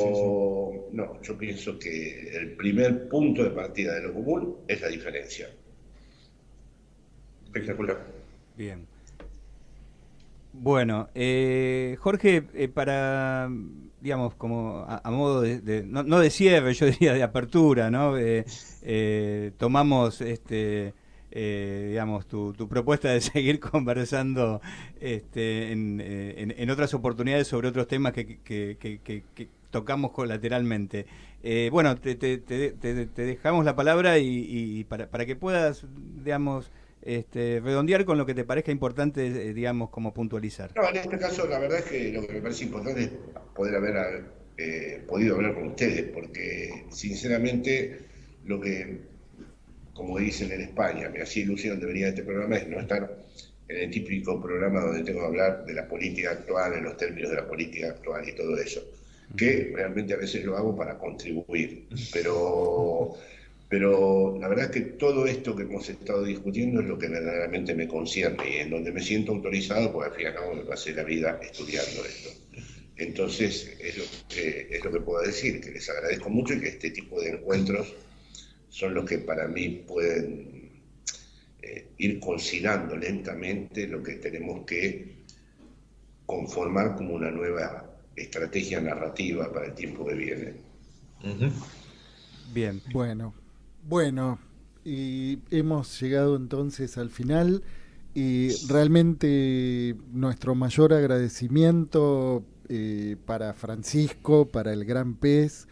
No, yo pienso que el primer punto de partida de lo común es la diferencia. Espectacular. Bien. Bueno, Jorge, para, digamos, como a modo no de cierre, yo diría de apertura, ¿no? Tomamos, digamos, tu propuesta de seguir conversando en otras oportunidades sobre otros temas que tocamos colateralmente. Bueno, te dejamos la palabra y para que puedas, digamos, redondear con lo que te parezca importante, digamos, como puntualizar. No, en este caso la verdad es que lo que me parece importante es poder haber podido hablar con ustedes, porque sinceramente lo que, como dicen en España, me hacía ilusión de venir a este programa es no estar en el típico programa donde tengo que hablar de la política actual, en los términos de la política actual y todo eso, que realmente a veces lo hago para contribuir, pero la verdad es que todo esto que hemos estado discutiendo es lo que verdaderamente me concierne y en donde me siento autorizado, porque al fin y al cabo me pasé la vida estudiando esto. Entonces es lo que puedo decir, que les agradezco mucho y que este tipo de encuentros son los que para mí pueden ir cocinando lentamente lo que tenemos que conformar como una nueva estrategia narrativa para el tiempo que viene. Bien. Bueno, y hemos llegado entonces al final y realmente nuestro mayor agradecimiento para Francisco, para el Gran Pez,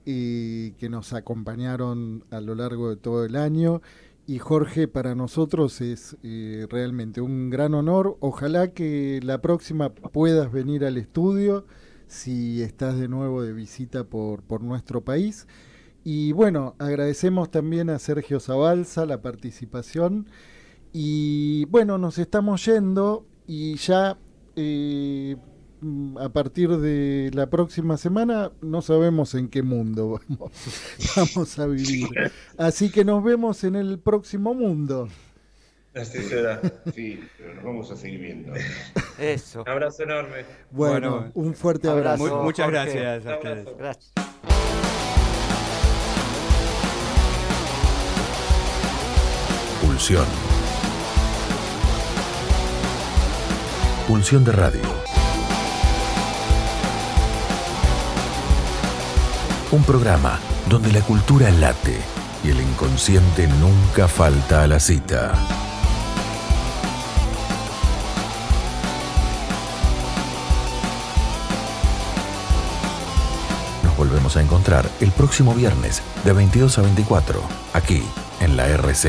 que nos acompañaron a lo largo de todo el año, y Jorge, para nosotros es realmente un gran honor. Ojalá que la próxima puedas venir al estudio si estás de nuevo de visita por nuestro país. Y bueno, agradecemos también a Sergio Zabalza la participación. Y bueno, nos estamos yendo y ya a partir de la próxima semana no sabemos en qué mundo vamos a vivir. Así que nos vemos en el próximo mundo. Así será. Sí, pero nos vamos a seguir viendo. Eso. Un abrazo enorme. Bueno, un fuerte abrazo. Muchas Jorge. gracias a ustedes. Gracias. Pulsión. Pulsión de radio. Un programa donde la cultura late y el inconsciente nunca falta a la cita. volvemos a encontrar el próximo viernes de 22 a 24, aquí en la RZ.